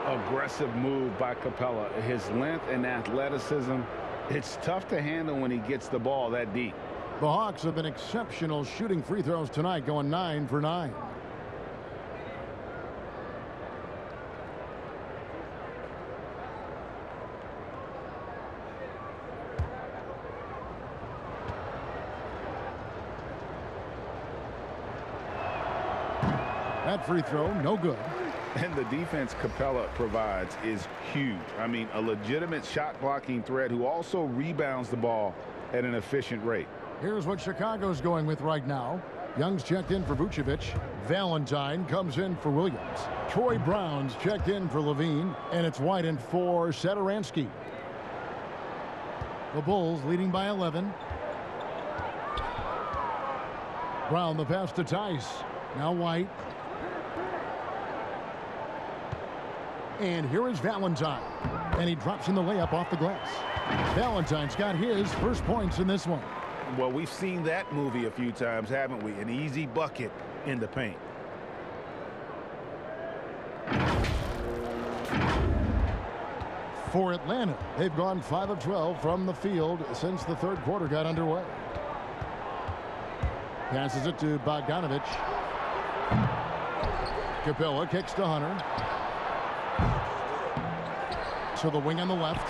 Aggressive move by Capella. His length and athleticism, it's tough to handle when he gets the ball that deep. The Hawks have been exceptional shooting free throws tonight, going 9 for 9. That free throw, no good. And the defense Capella provides is huge. I mean, a legitimate shot blocking threat who also rebounds the ball at an efficient rate. Here's what Chicago's going with right now. Young's checked in for Vucevic. Valentine comes in for Williams. Troy Brown's checked in for Levine. And it's White for Satoransky. The Bulls leading by 11. Brown the pass to Tice. Now White. And here is Valentine. And he drops in the layup off the glass. Valentine's got his first points in this one. Well, we've seen that movie a few times, haven't we? An easy bucket in the paint. For Atlanta, they've gone 5 of 12 from the field since the third quarter got underway. Passes it to Bogdanovic. Capella kicks to Hunter. To the wing on the left.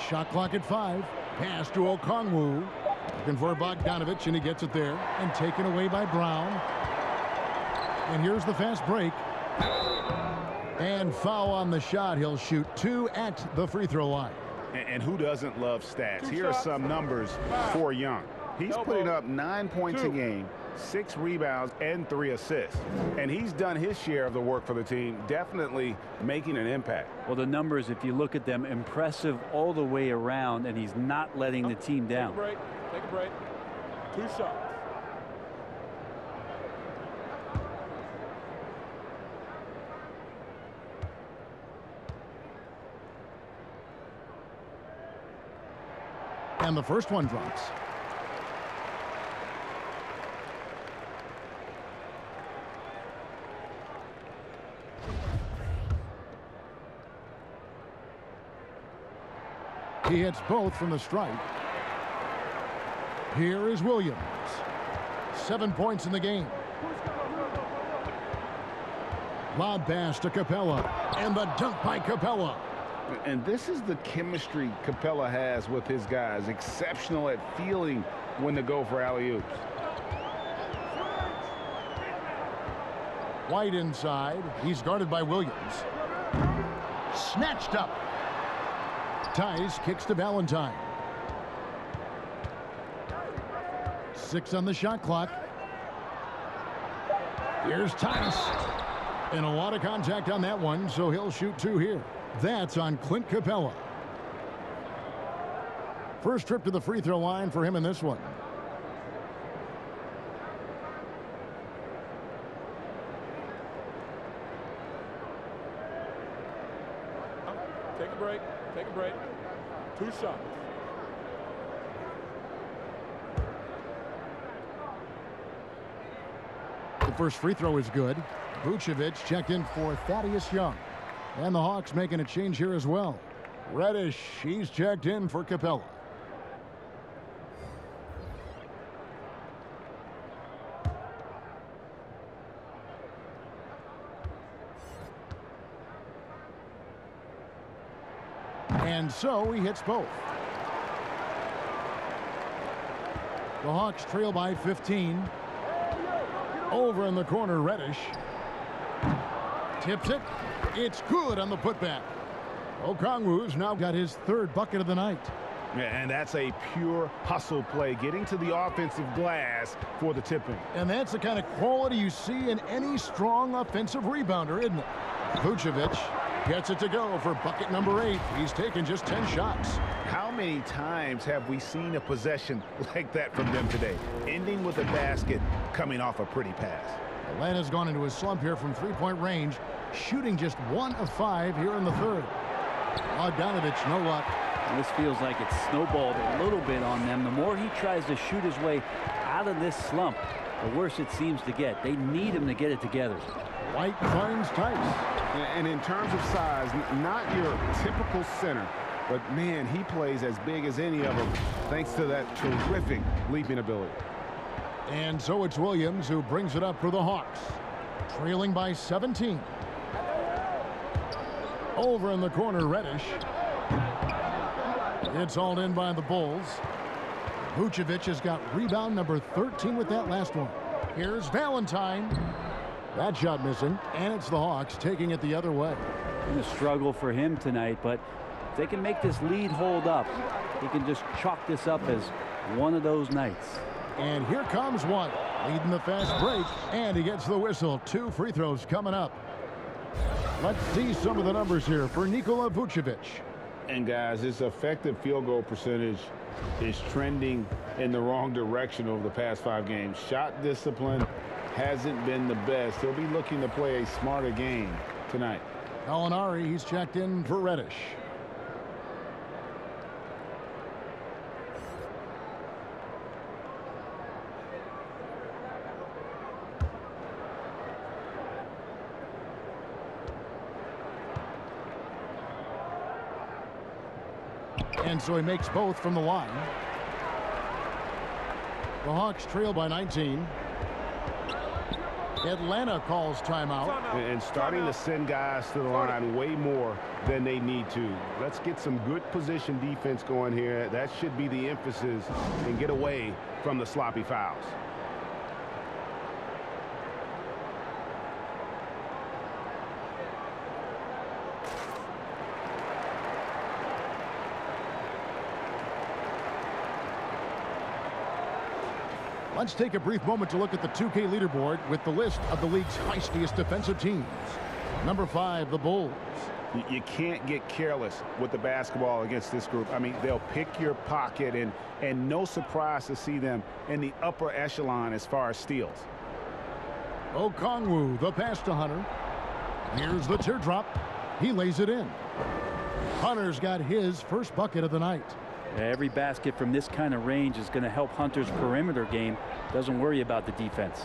Shot clock at 5. Pass to Okongwu. Looking for Bogdanovic, and he gets it there. And taken away by Brown. And here's the fast break. And foul on the shot. He'll shoot 2 at the free throw line. And who doesn't love stats? Here are some numbers for Young. He's putting up 9 points a game, 6 rebounds, and 3 assists. And he's done his share of the work for the team, definitely making an impact. Well, the numbers, if you look at them, impressive all the way around, and he's not letting the team down. Take a break. Take a break. 2 shots. And the first one drops. He hits both from the stripe. Here is Williams. 7 points in the game. Lob pass to Capella. And the dunk by Capella. And this is the chemistry Capella has with his guys. Exceptional at feeling when to go for alley-oops. White inside. He's guarded by Williams. Snatched up. Tice kicks to Valentine. 6 on the shot clock. Here's Tice. And a lot of contact on that one, so he'll shoot 2 here. That's on Clint Capella. First trip to the free throw line for him in this one. Take a break. Take a break. 2 shots. The first free throw is good. Vucevic checked in for Thaddeus Young. And the Hawks making a change here as well. Reddish, he's checked in for Capella. And so he hits both. The Hawks trail by 15. Over in the corner, Reddish. Tips it. It's good on the putback. Okongwu's now got his third bucket of the night. And that's a pure hustle play, getting to the offensive glass for the tipping. And that's the kind of quality you see in any strong offensive rebounder, isn't it? Vucevic gets it to go for bucket number 8. He's taken just 10 shots. How many times have we seen a possession like that from them today, ending with a basket coming off a pretty pass? Atlanta's gone into a slump here from three-point range, shooting just 1 of 5 here in the third. Bogdanovich, no luck. This feels like it's snowballed a little bit on them. The more he tries to shoot his way out of this slump, the worse it seems to get. They need him to get it together. White finds Tice. And in terms of size, not your typical center, but man, he plays as big as any of them thanks to that terrific leaping ability. And so it's Williams who brings it up for the Hawks, trailing by 17. Over in the corner, Reddish. It's hauled in by the Bulls. Vucevic has got rebound number 13 with that last one. Here's Valentine. That shot missing, and it's the Hawks taking it the other way. Been a struggle for him tonight, but if they can make this lead hold up, he can just chalk this up as one of those nights. And here comes one, leading the fast break, and he gets the whistle. 2 free throws coming up. Let's see some of the numbers here for Nikola Vucevic. And guys, his effective field goal percentage is trending in the wrong direction over the past 5 games. Shot discipline hasn't been the best. He'll be looking to play a smarter game tonight. Gallinari, he's checked in for Reddish. And so he makes both from the line. The Hawks trail by 19. Atlanta calls timeout. And starting to send guys to the line way more than they need to. Let's get some good position defense going here. That should be the emphasis, and get away from the sloppy fouls. Let's take a brief moment to look at the 2K leaderboard with the list of the league's feistiest defensive teams. Number 5, the Bulls. You can't get careless with the basketball against this group. I mean, they'll pick your pocket, and no surprise to see them in the upper echelon as far as steals. Okongwu, the pass to Hunter. Here's the teardrop. He lays it in. Hunter's got his first bucket of the night. Every basket from this kind of range is going to help Hunter's perimeter game. Doesn't worry about the defense.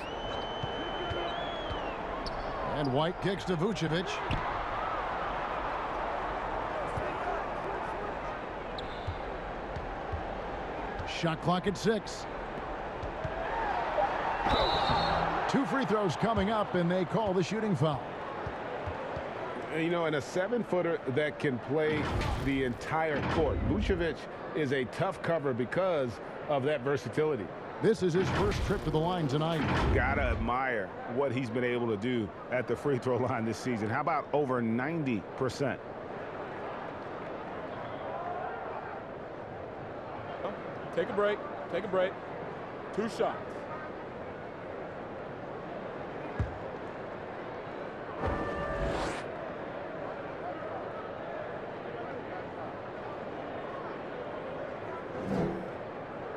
And White kicks to Vucevic. Shot clock at 6. 2 free throws coming up, and they call the shooting foul. You know, and a 7-footer that can play the entire court. Vucevic is a tough cover because of that versatility. This is his first trip to the line tonight. Gotta admire what he's been able to do at the free throw line this season. How about over 90%? Take a break. Take a break. 2 shots.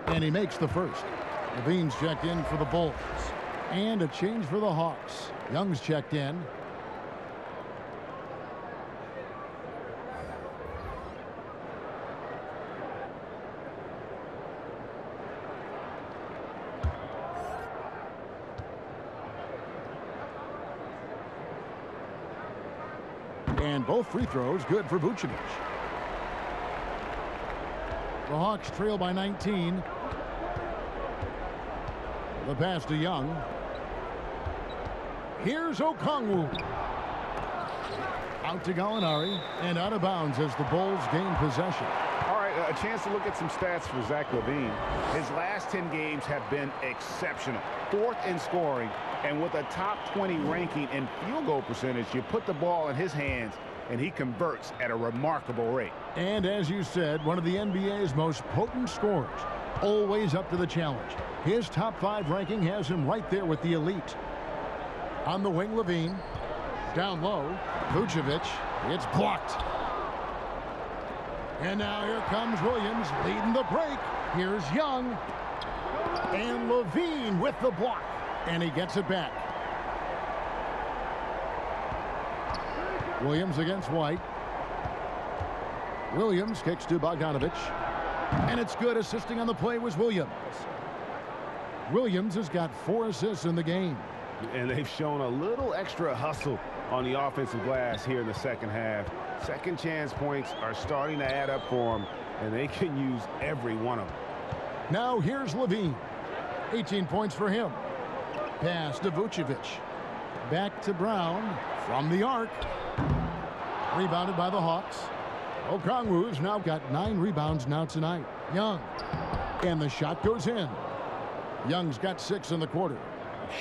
And he makes the first. Levine's checked in for the Bulls. And a change for the Hawks. Young's checked in. And both free throws good for Vucevic. The Hawks trail by 19. The pass to Young. Here's Okongwu. Out to Gallinari, and out of bounds as the Bulls gain possession. All right, a chance to look at some stats for Zach LaVine. His last 10 games have been exceptional. 4th in scoring, and with a top 20 ranking in field goal percentage, you put the ball in his hands, and he converts at a remarkable rate. And as you said, one of the NBA's most potent scorers, always up to the challenge. His top 5 ranking has him right there with the elite. On the wing, LaVine. Down low, Vucevic. It's blocked. And now here comes Williams leading the break. Here's Young. And LaVine with the block. And he gets it back. Williams against White. Williams kicks to Bogdanovich. And it's good. Assisting on the play was Williams. Williams has got 4 assists in the game. And they've shown a little extra hustle on the offensive glass here in the second half. Second chance points are starting to add up for them, and they can use every one of them. Now here's LaVine. 18 points for him. Pass to Vucevic. Back to Brown from the arc. Rebounded by the Hawks. Okongwu's now got 9 rebounds now tonight. Young. And the shot goes in. Young's got 6 in the quarter.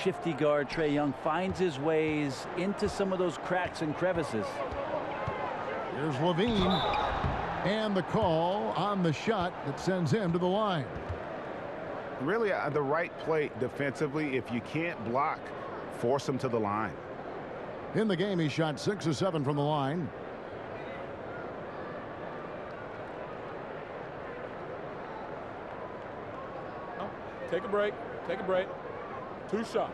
Shifty guard Trae Young finds his ways into some of those cracks and crevices. Here's LaVine. And the call on the shot that sends him to the line. Really, the right play defensively. If you can't block, force him to the line. In the game, he shot 6 of 7 from the line. Take a break. Take a break. 2 shots.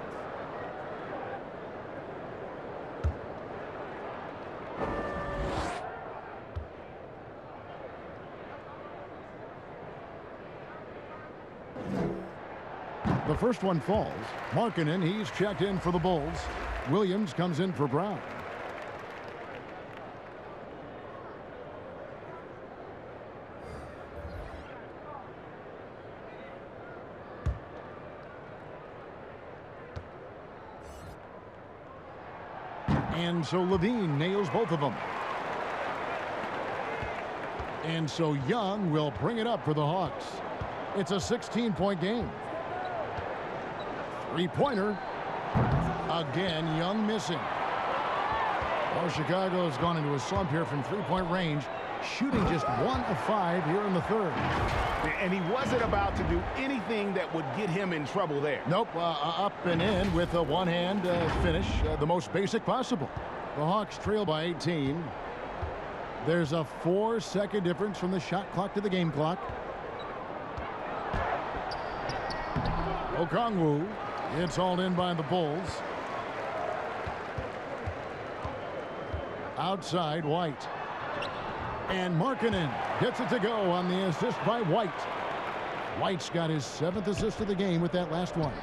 The first one falls. Markkanen, he's checked in for the Bulls. Williams comes in for Brown. And so LaVine nails both of them. And so Young will bring it up for the Hawks. It's a 16-point game. 3-pointer. Again, Young missing. Well, Chicago's gone into a slump here from 3-point range, shooting just 1 of 5 here in the third. And he wasn't about to do anything that would get him in trouble there. Nope, up and in with a one-hand finish, the most basic possible. The Hawks trail by 18. There's a 4-second difference from the shot clock to the game clock. Okongwu, it's hauled in by the Bulls. Outside, White. And Markkanen gets it to go on the assist by White. White's got his 7th assist of the game with that last one.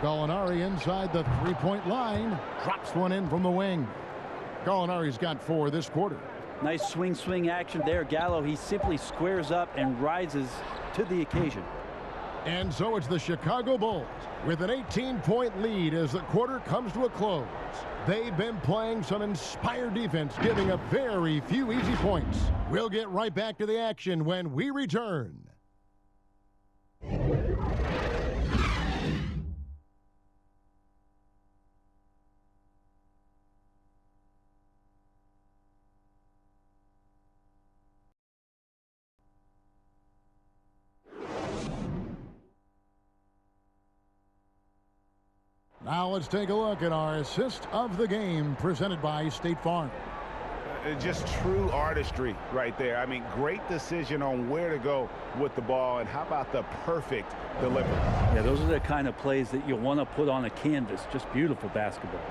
Gallinari inside the 3-point line. Drops one in from the wing. Gallinari's got 4 this quarter. Nice swing action there. Gallo, he simply squares up and rises to the occasion. And so it's the Chicago Bulls with an 18-point lead as the quarter comes to a close. They've been playing some inspired defense, giving up very few easy points. We'll get right back to the action when we return. Now let's take a look at our assist of the game presented by State Farm. Just true artistry right there. I mean, great decision on where to go with the ball, and how about the perfect delivery? Yeah, those are the kind of plays that you want to put on a canvas. Just beautiful basketball.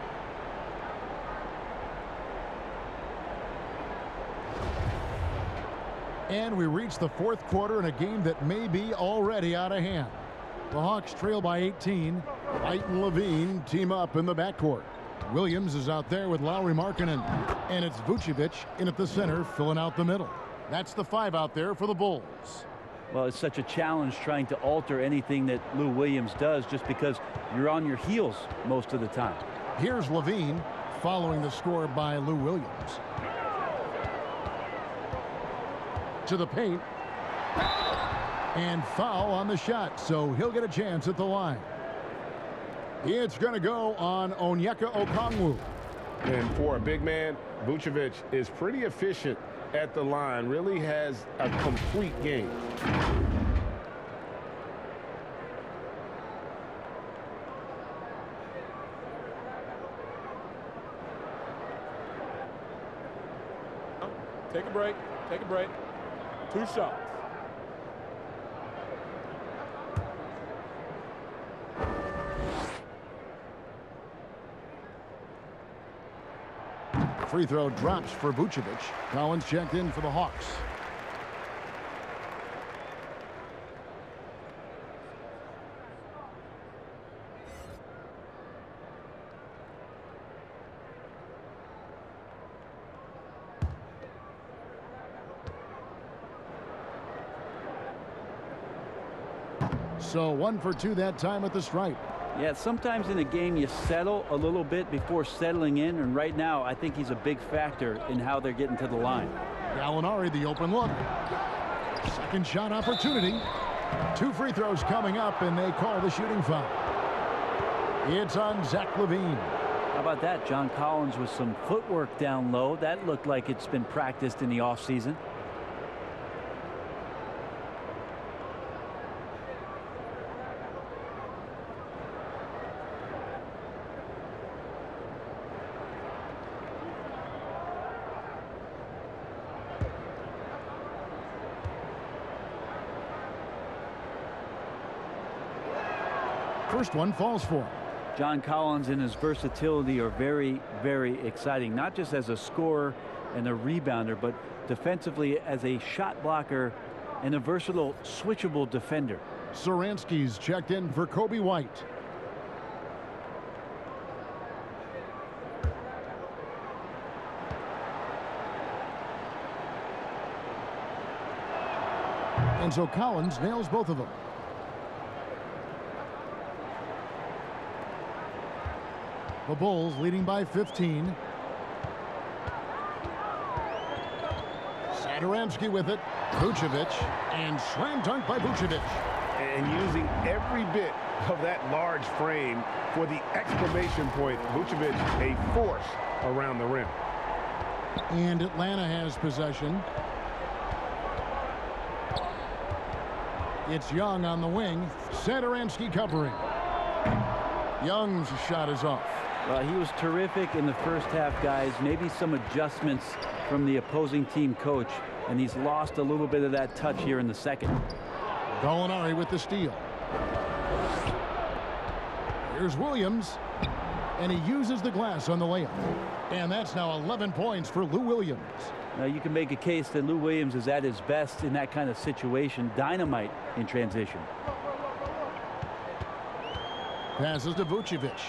And we reach the 4th quarter in a game that may be already out of hand. The Hawks trail by 18. White and LaVine team up in the backcourt. Williams is out there with Lauri Markkanen. And it's Vucevic in at the center, filling out the middle. That's the 5 out there for the Bulls. Well, it's such a challenge trying to alter anything that Lou Williams does just because you're on your heels most of the time. Here's LaVine. following the score by Lou Williams. To the paint. And foul on the shot, so he'll get a chance at the line. It's going to go on Onyeka Okongwu. And for a big man, Vucevic is pretty efficient at the line, really has a complete game. Take a break. Take a break. 2 shots. Free throw drops for Vucevic. Collins checked in for the Hawks. So 1 for 2 that time at the stripe. Yeah, sometimes in a game you settle a little bit before settling in, and right now I think he's a big factor in how they're getting to the line. Gallinari, the open look. Second shot opportunity. 2 free throws coming up, and they call the shooting foul. It's on Zach LaVine. How about that? John Collins with some footwork down low. That looked like it's been practiced in the offseason. First one falls for him. John Collins and his versatility are very, very exciting, not just as a scorer and a rebounder, but defensively as a shot blocker and a versatile, switchable defender. Saransky's checked in for Kobe White. And so Collins nails both of them. The Bulls leading by 15. Satoransky with it. Vucevic. And slam dunk by Vucevic. And using every bit of that large frame for the exclamation point. Vucevic, a force around the rim. And Atlanta has possession. It's Young on the wing. Satoransky covering. Young's shot is off. Well, he was terrific in the first half, guys. Maybe some adjustments from the opposing team coach, and he's lost a little bit of that touch here in the second. Gallinari with the steal. Here's Williams, and he uses the glass on the layup. And that's now 11 points for Lou Williams. Now, you can make a case that Lou Williams is at his best in that kind of situation. Dynamite in transition. Passes to Vucevic.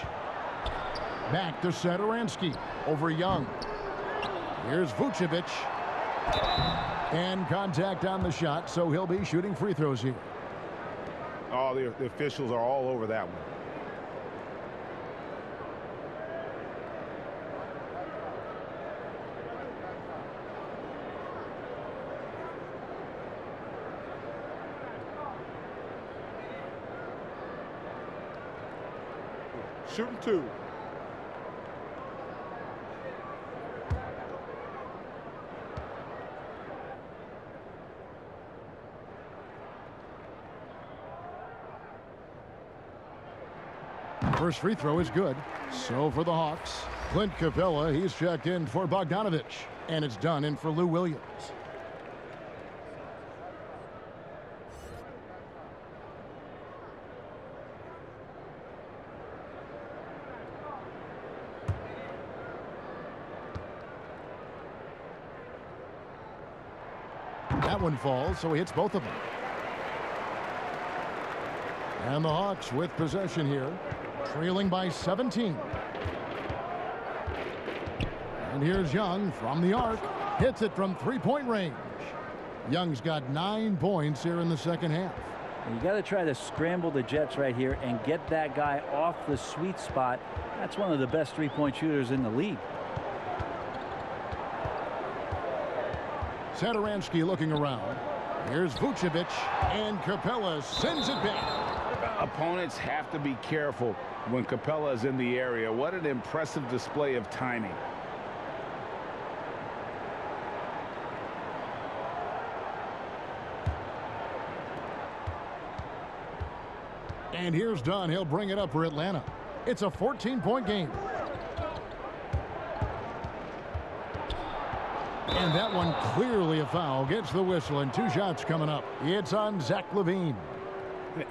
Back to Satoransky. Over Young. Here's Vucevic. And contact on the shot, so he'll be shooting free throws here. Oh, the officials are all over that one. Shooting 2. First free throw is good. So for the Hawks, Clint Capella, he's checked in for Bogdanovich. And it's done in for Lou Williams. That one falls, so he hits both of them. And the Hawks with possession here, trailing by 17. And here's Young from the arc, hits it from three-point range. Young's got 9 points here in the second half. You got to try to scramble the Jets right here and get that guy off the sweet spot. That's one of the best three-point shooters in the league. Satoransky looking around. Here's Vucevic, and Capella sends it back. Opponents have to be careful when Capella is in the area. What an impressive display of timing. And here's Dunn. He'll bring it up for Atlanta. It's a 14-point game. And that one clearly a foul. Gets the whistle, and 2 shots coming up. It's on Zach LaVine.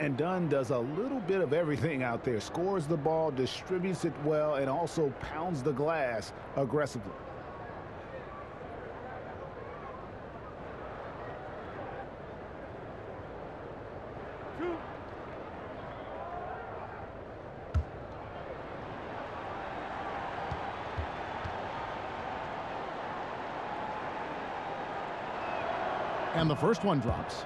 And Dunn does a little bit of everything out there. Scores the ball, distributes it well, and also pounds the glass aggressively. And the first one drops.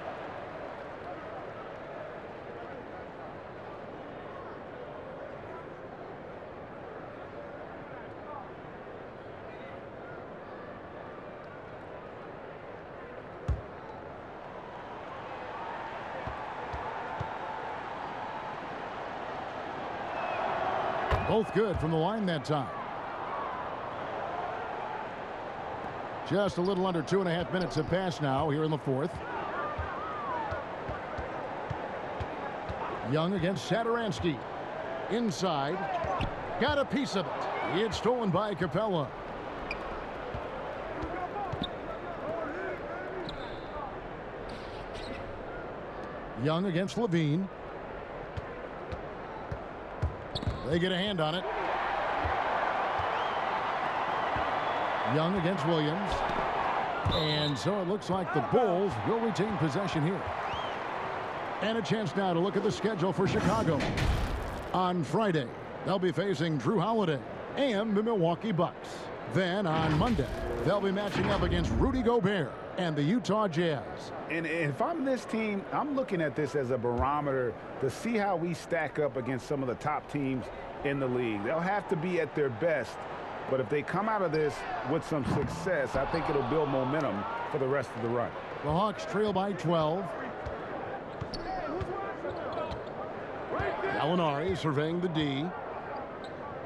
Both good from the line that time. Just a little under 2.5 minutes have passed now here in the fourth. Young against Satoransky. Inside. Got a piece of it. It's stolen by Capella. Young against LaVine. They get a hand on it. Young against Williams. And so it looks like the Bulls will retain possession here. And a chance now to look at the schedule for Chicago. On Friday, they'll be facing Drew Holiday and the Milwaukee Bucks. Then on Monday, they'll be matching up against Rudy Gobert and the Utah Jazz. And if I'm this team, I'm looking at this as a barometer to see how we stack up against some of the top teams in the league. They'll have to be at their best. But if they come out of this with some success, I think it'll build momentum for the rest of the run. The Hawks trail by 12. Gallinari surveying the D.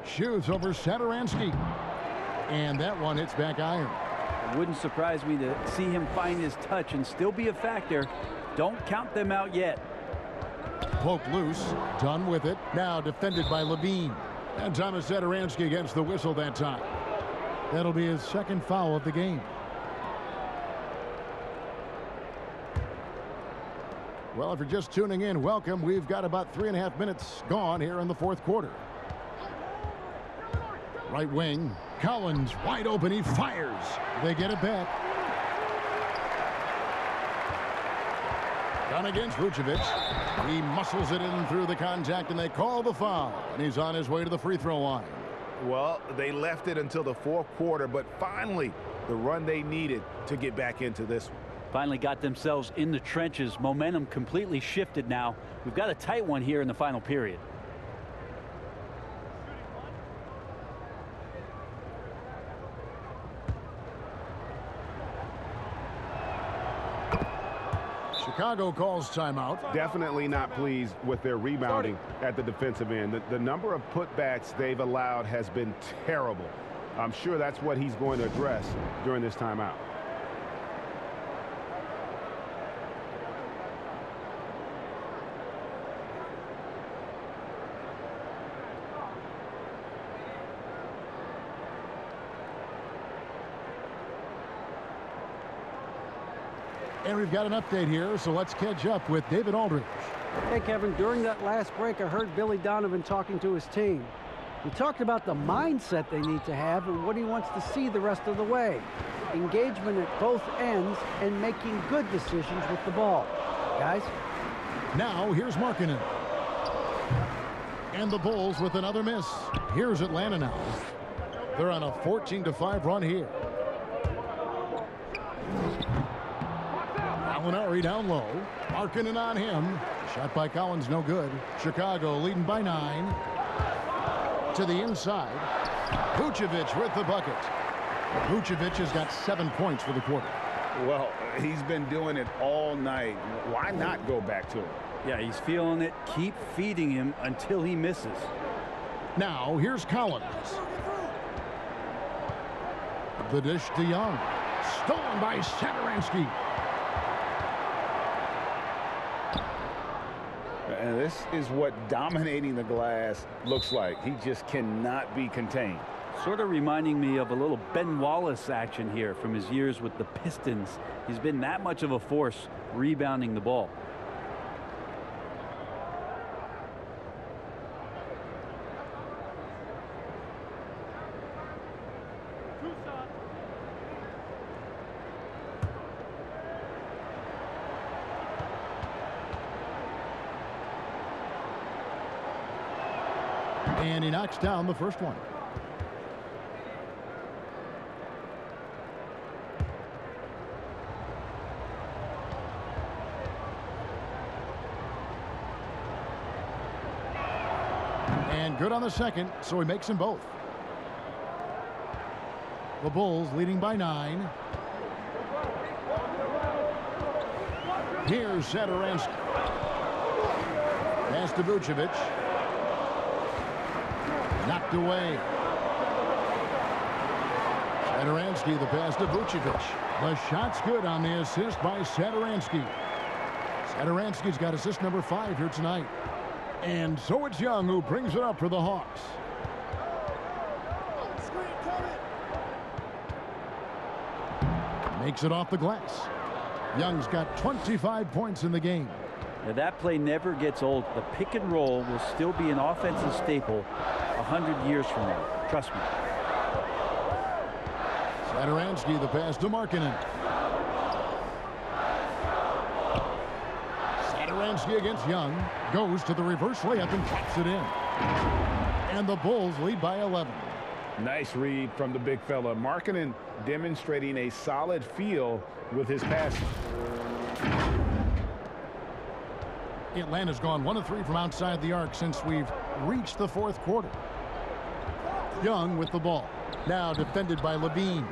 Shoots over Satoransky. And that one hits back iron. It wouldn't surprise me to see him find his touch and still be a factor. Don't count them out yet. Poked loose. Done with it. Now defended by LaVine. And Thomas Satoransky against the whistle that time. That'll be his second foul of the game. Well, if you're just tuning in, welcome. We've got about 3.5 minutes gone here in the fourth quarter. Right wing. Collins wide open. He fires. They get it back. Down against Vucevic. He muscles it in through the contact, and they call the foul. And he's on his way to the free throw line. Well, they left it until the fourth quarter, but finally the run they needed to get back into this one. Finally got themselves in the trenches. Momentum completely shifted now. We've got a tight one here in the final period. Chicago calls timeout. Definitely not pleased with their rebounding at the defensive end. The number of putbacks they've allowed has been terrible. I'm sure that's what he's going to address during this timeout. And we've got an update here, so let's catch up with David Aldridge. Hey, Kevin, during that last break, I heard Billy Donovan talking to his team. He talked about the mindset they need to have and what he wants to see the rest of the way. Engagement at both ends and making good decisions with the ball. Guys? Now, here's Markkanen. And the Bulls with another miss. Here's Atlanta now. They're on a 14-5 run here. Gallinari down low. Markkanen on him. Shot by Collins, no good. Chicago leading by 9. To the inside. Vucevic with the bucket. Vucevic has got 7 points for the quarter. Well, he's been doing it all night. Why not go back to him? Yeah, he's feeling it. Keep feeding him until he misses. Now, here's Collins. The dish to Young. Stolen by Satoransky. And this is what dominating the glass looks like. He just cannot be contained. Sort of reminding me of a little Ben Wallace action here from his years with the Pistons. He's been that much of a force rebounding the ball. And he knocks down the first one. And good on the second, so he makes them both. The Bulls leading by 9. Here's Satoransky. Pass to Vucevic. Knocked away. Satoransky, the pass to Vucevic. The shot's good on the assist by Satoransky. Satoransky's got assist number 5 here tonight. And so it's Young who brings it up for the Hawks. Makes it off the glass. Young's got 25 points in the game. Now that play never gets old. The pick and roll will still be an offensive staple 100 years from now. Trust me. Satoransky, the pass to Markkanen. Satoransky against Young. Goes to the reverse layup and drops it in. And the Bulls lead by 11. Nice read from the big fella. Markkanen demonstrating a solid feel with his passing. Atlanta's gone 1 of 3 from outside the arc since we've reached the fourth quarter. Young with the ball. Now defended by Levine.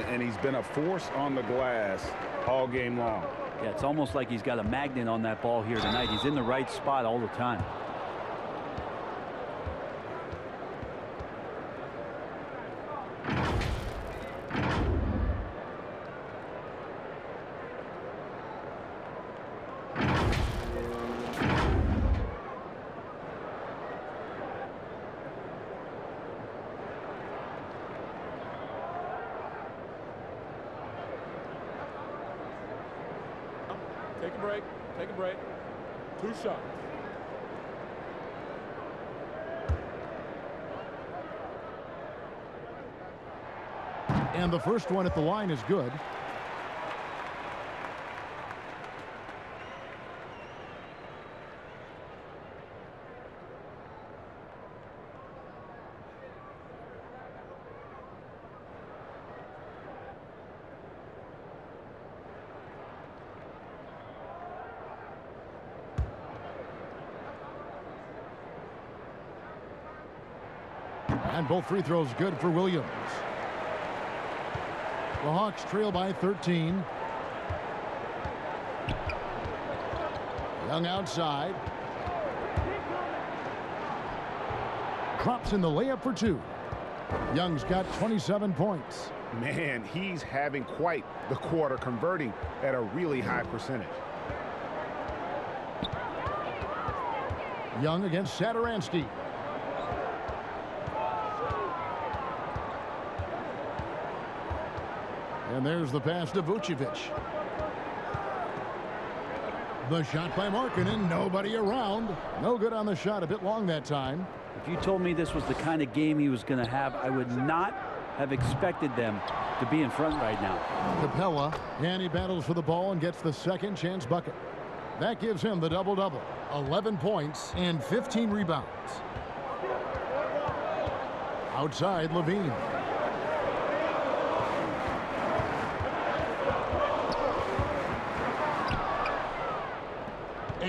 And he's been a force on the glass all game long. Yeah, it's almost like he's got a magnet on that ball here tonight. He's in the right spot all the time. Take a break. Take a break. 2 shots. And the first one at the line is good. And both free throws good for Williams. The Hawks trail by 13. Young outside. Drops in the layup for 2. Young's got 27 points. Man, he's having quite the quarter, converting at a really high percentage. Young against Satoransky. And there's the pass to Vucevic. The shot by Markkanen. Nobody around. No good on the shot. A bit long that time. If you told me this was the kind of game he was going to have, I would not have expected them to be in front right now. Capella, and he battles for the ball and gets the second chance bucket. That gives him the double-double. 11 points and 15 rebounds. Outside, Levine.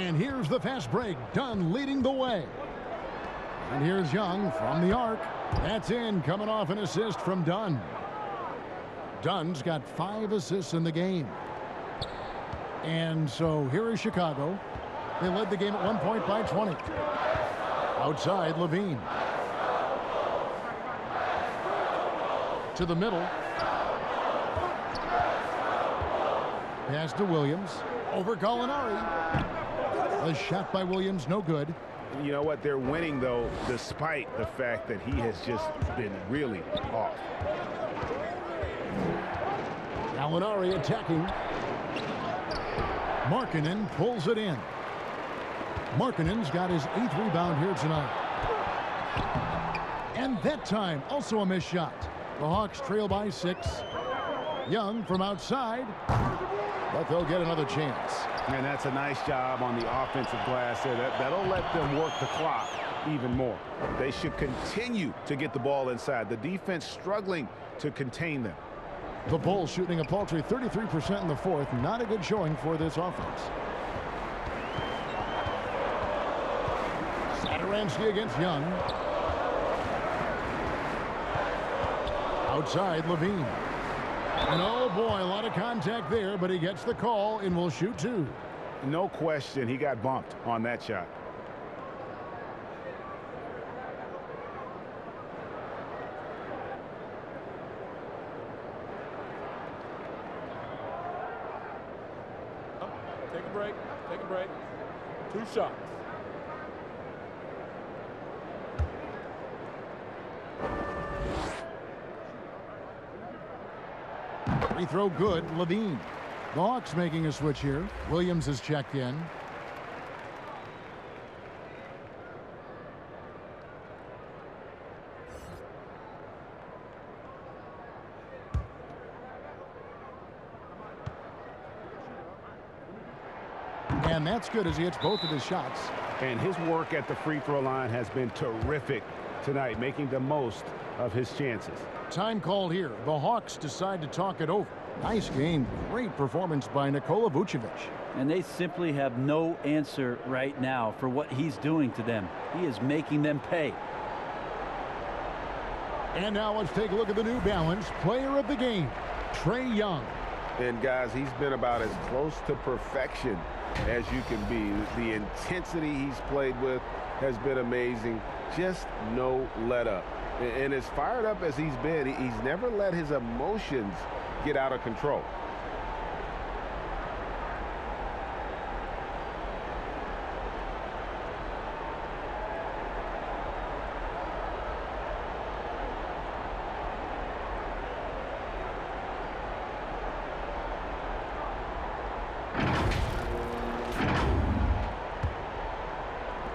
And here's the fast break. Dunn leading the way. And here's Young from the arc. That's in, coming off an assist from Dunn. Dunn's got 5 assists in the game. And so here is Chicago. They led the game at 1 point by 20. Outside, Levine. To the middle. Pass to Williams. Over Gallinari. A shot by Williams, no good. You know what? They're winning, though, despite the fact that he has just been really off. Gallinari attacking. Markkanen pulls it in. Markkanen's got his 8th rebound here tonight. And that time, also a missed shot. The Hawks trail by 6. Young from outside. But they'll get another chance. And that's a nice job on the offensive glass there. That'll let them work the clock even more. They should continue to get the ball inside. The defense struggling to contain them. The Bulls shooting a paltry 33% in the 4th. Not a good showing for this offense. Satoransky against Young. Outside, Levine. And oh boy, a lot of contact there, but he gets the call and will shoot 2. No question, he got bumped on that shot. Take a break. Take a break. 2 shots. Free throw good. Levine. The Hawks making a switch here. Williams is checked in. And that's good as he hits both of his shots. And his work at the free throw line has been terrific tonight, making the most of his chances. Time called here. The Hawks decide to talk it over. Nice game. Great performance by Nikola Vucevic. And they simply have no answer right now for what he's doing to them. He is making them pay. And now let's take a look at the New Balance player of the game, Trae Young. And guys, he's been about as close to perfection as you can be. The intensity he's played with has been amazing. Just no let up. And as fired up as he's been, he's never let his emotions get out of control.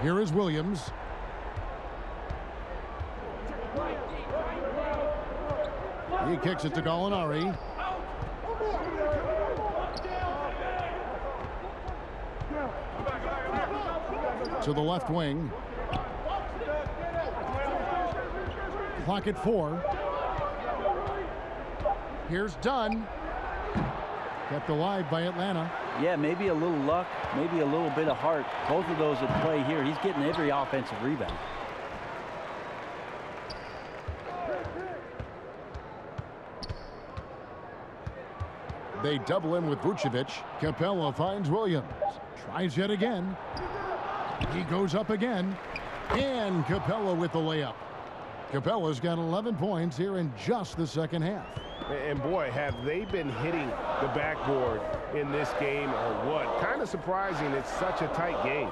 Here is Williams. He kicks it to Gallinari. To the left wing. Clock at 4. Here's Dunn. Kept alive by Atlanta. Yeah, maybe a little luck, maybe a little bit of heart. Both of those at play here. He's getting every offensive rebound. They double him with Vucevic. Capella finds Williams. Tries yet again. He goes up again. And Capella with the layup. Capella's got 11 points here in just the second half. And boy, have they been hitting the backboard in this game or what? Kind of surprising it's such a tight game.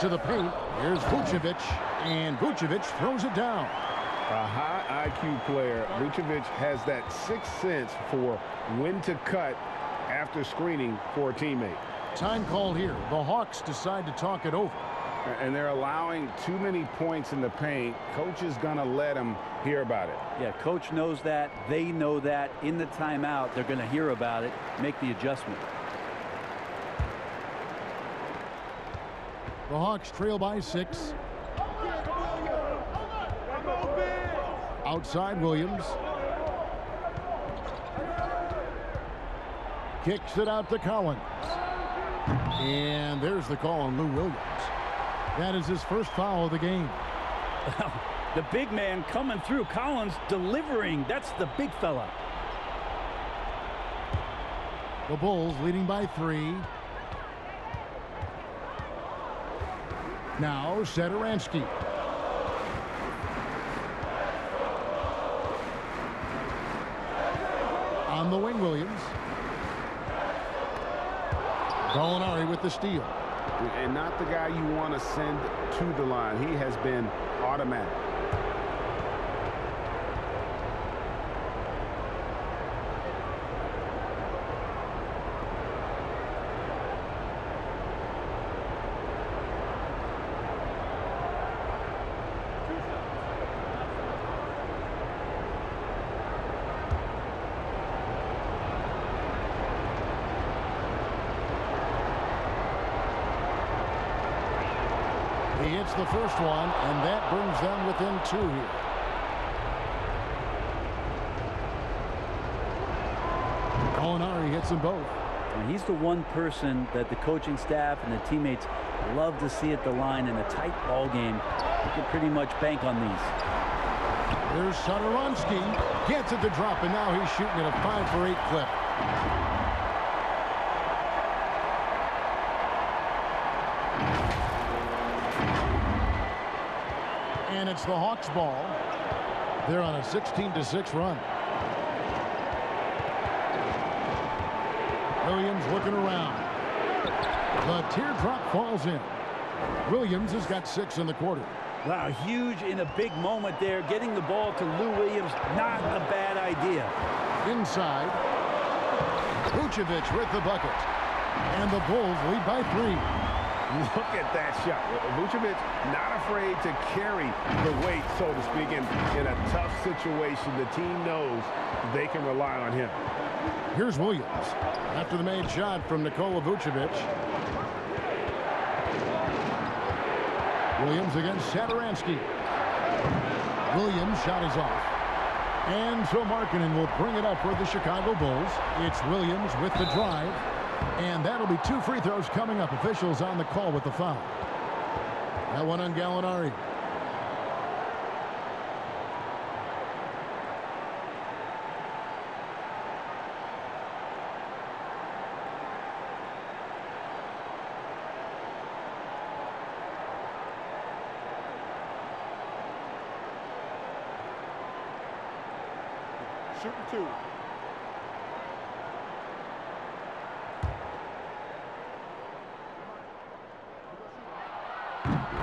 To the paint. Here's Vucevic. And Vucevic throws it down. A high IQ player. Vucevic has that sixth sense for when to cut after screening for a teammate. Time called here. The Hawks decide to talk it over. And they're allowing too many points in the paint. Coach is going to let them hear about it. Yeah, coach knows that. They know that. In the timeout, they're going to hear about it, make the adjustment. The Hawks trail by 6. Outside Williams. Kicks it out to Collins. And there's the call on Lou Williams. That is his first foul of the game. The big man coming through. Collins delivering. That's the big fella. The Bulls leading by 3. Now Satoransky. On the wing, Williams. Gallinari with the steal. And not the guy you want to send to the line. He has been automatic. He hits the first one, and that brings them within 2 here. Gallinari hits them both. And he's the one person that the coaching staff and the teammates love to see at the line in a tight ball game. You can pretty much bank on these. There's Satoransky. Gets it to drop, and now he's shooting at a 5 for 8 clip. And it's the Hawks ball. They're on a 16-6 run. Williams looking around. The teardrop falls in. Williams has got 6 in the quarter. Wow, huge in a big moment there. Getting the ball to Lou Williams, not a bad idea. Inside. Vucevic with the bucket. And the Bulls lead by 3. Look at that shot. Vucevic not afraid to carry the weight, so to speak, in a tough situation. The team knows they can rely on him. Here's Williams after the made shot from Nikola Vucevic. Williams against Satoransky. Williams' shot is off. And so Markkanen will bring it up for the Chicago Bulls. It's Williams with the drive. And that'll be 2 free throws coming up. Officials on the call with the foul. That one on Gallinari. Shooting 2.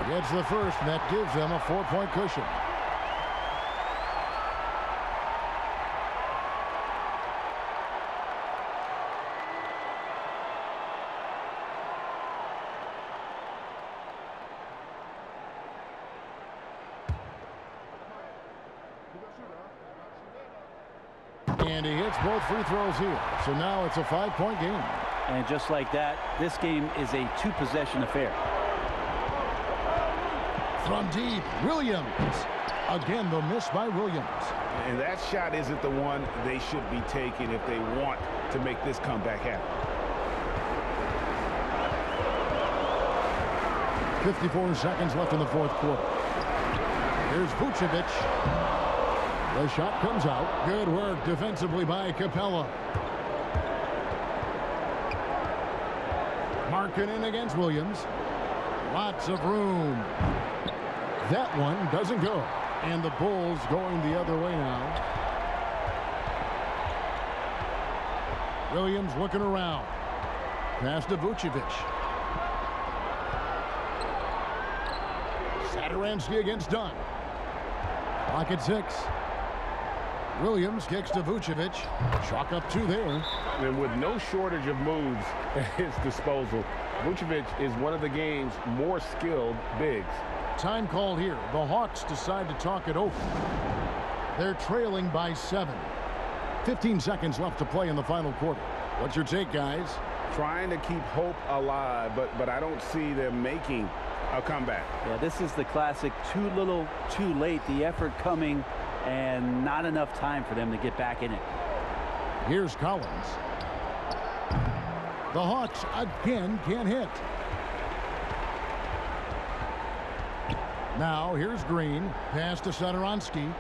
Gets the first, and that gives them a 4-point cushion. And he hits both free throws here. So now it's a 5-point game. And just like that, this game is a 2-possession affair. From deep, Williams. Again, the miss by Williams. And that shot isn't the one they should be taking if they want to make this comeback happen. 54 seconds left in the 4th quarter. Here's Vucevic. The shot comes out. Good work defensively by Capella. Markkanen against Williams. Lots of room. That one doesn't go. And the Bulls going the other way now. Williams looking around. Pass to Vucevic. Satoransky against Dunn. Clock at 6. Williams kicks to Vucevic. Chalk up 2 there. And with no shortage of moves at his disposal, Vucevic is one of the game's more skilled bigs. Time called here. The Hawks decide to talk it over. They're trailing by 7. 15 seconds left to play in the final quarter. What's your take, guys? Trying to keep hope alive, but I don't see them making a comeback. Yeah, this is the classic too little, too late. The effort coming and not enough time for them to get back in it. Here's Collins. The Hawks again can't hit. Now here's Green. Pass to Satoransky.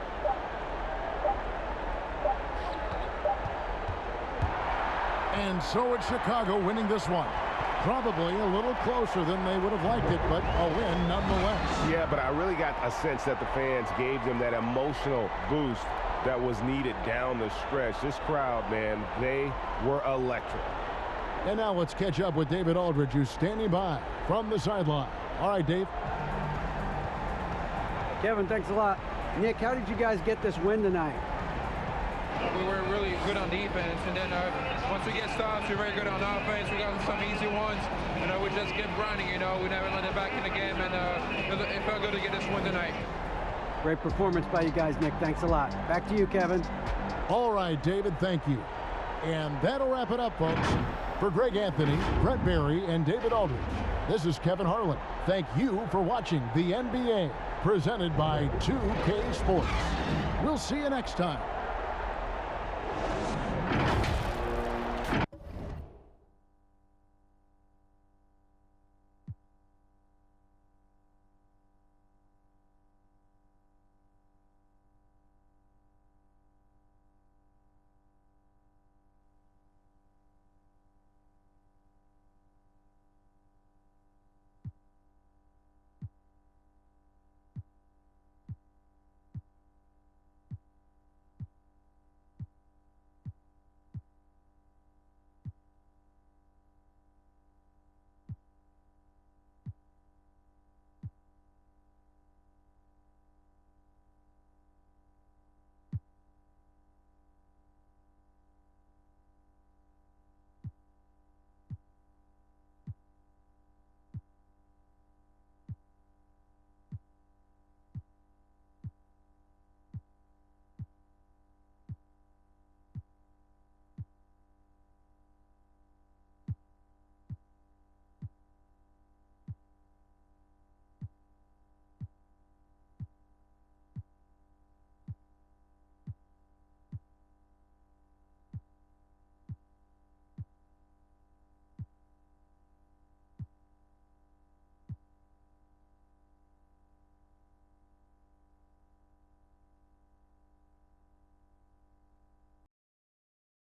And so it's Chicago winning this one. Probably a little closer than they would have liked it, but a win nonetheless. Yeah, but I really got a sense that the fans gave them that emotional boost that was needed down the stretch. This crowd, man, they were electric. And now let's catch up with David Aldridge, who's standing by from the sideline. All right, Dave. Kevin, thanks a lot. Nick, how did you guys get this win tonight? We were really good on defense, and then once we get stops, we're very good on offense. We got some easy ones. We just kept grinding. We never let it back in the game, and it felt good to get this win tonight. Great performance by you guys, Nick. Thanks a lot. Back to you, Kevin. All right, David, thank you. And that'll wrap it up, folks. For Greg Anthony, Brett Barry, and David Aldridge, this is Kevin Harlan. Thank you for watching the NBA, presented by 2K Sports. We'll see you next time.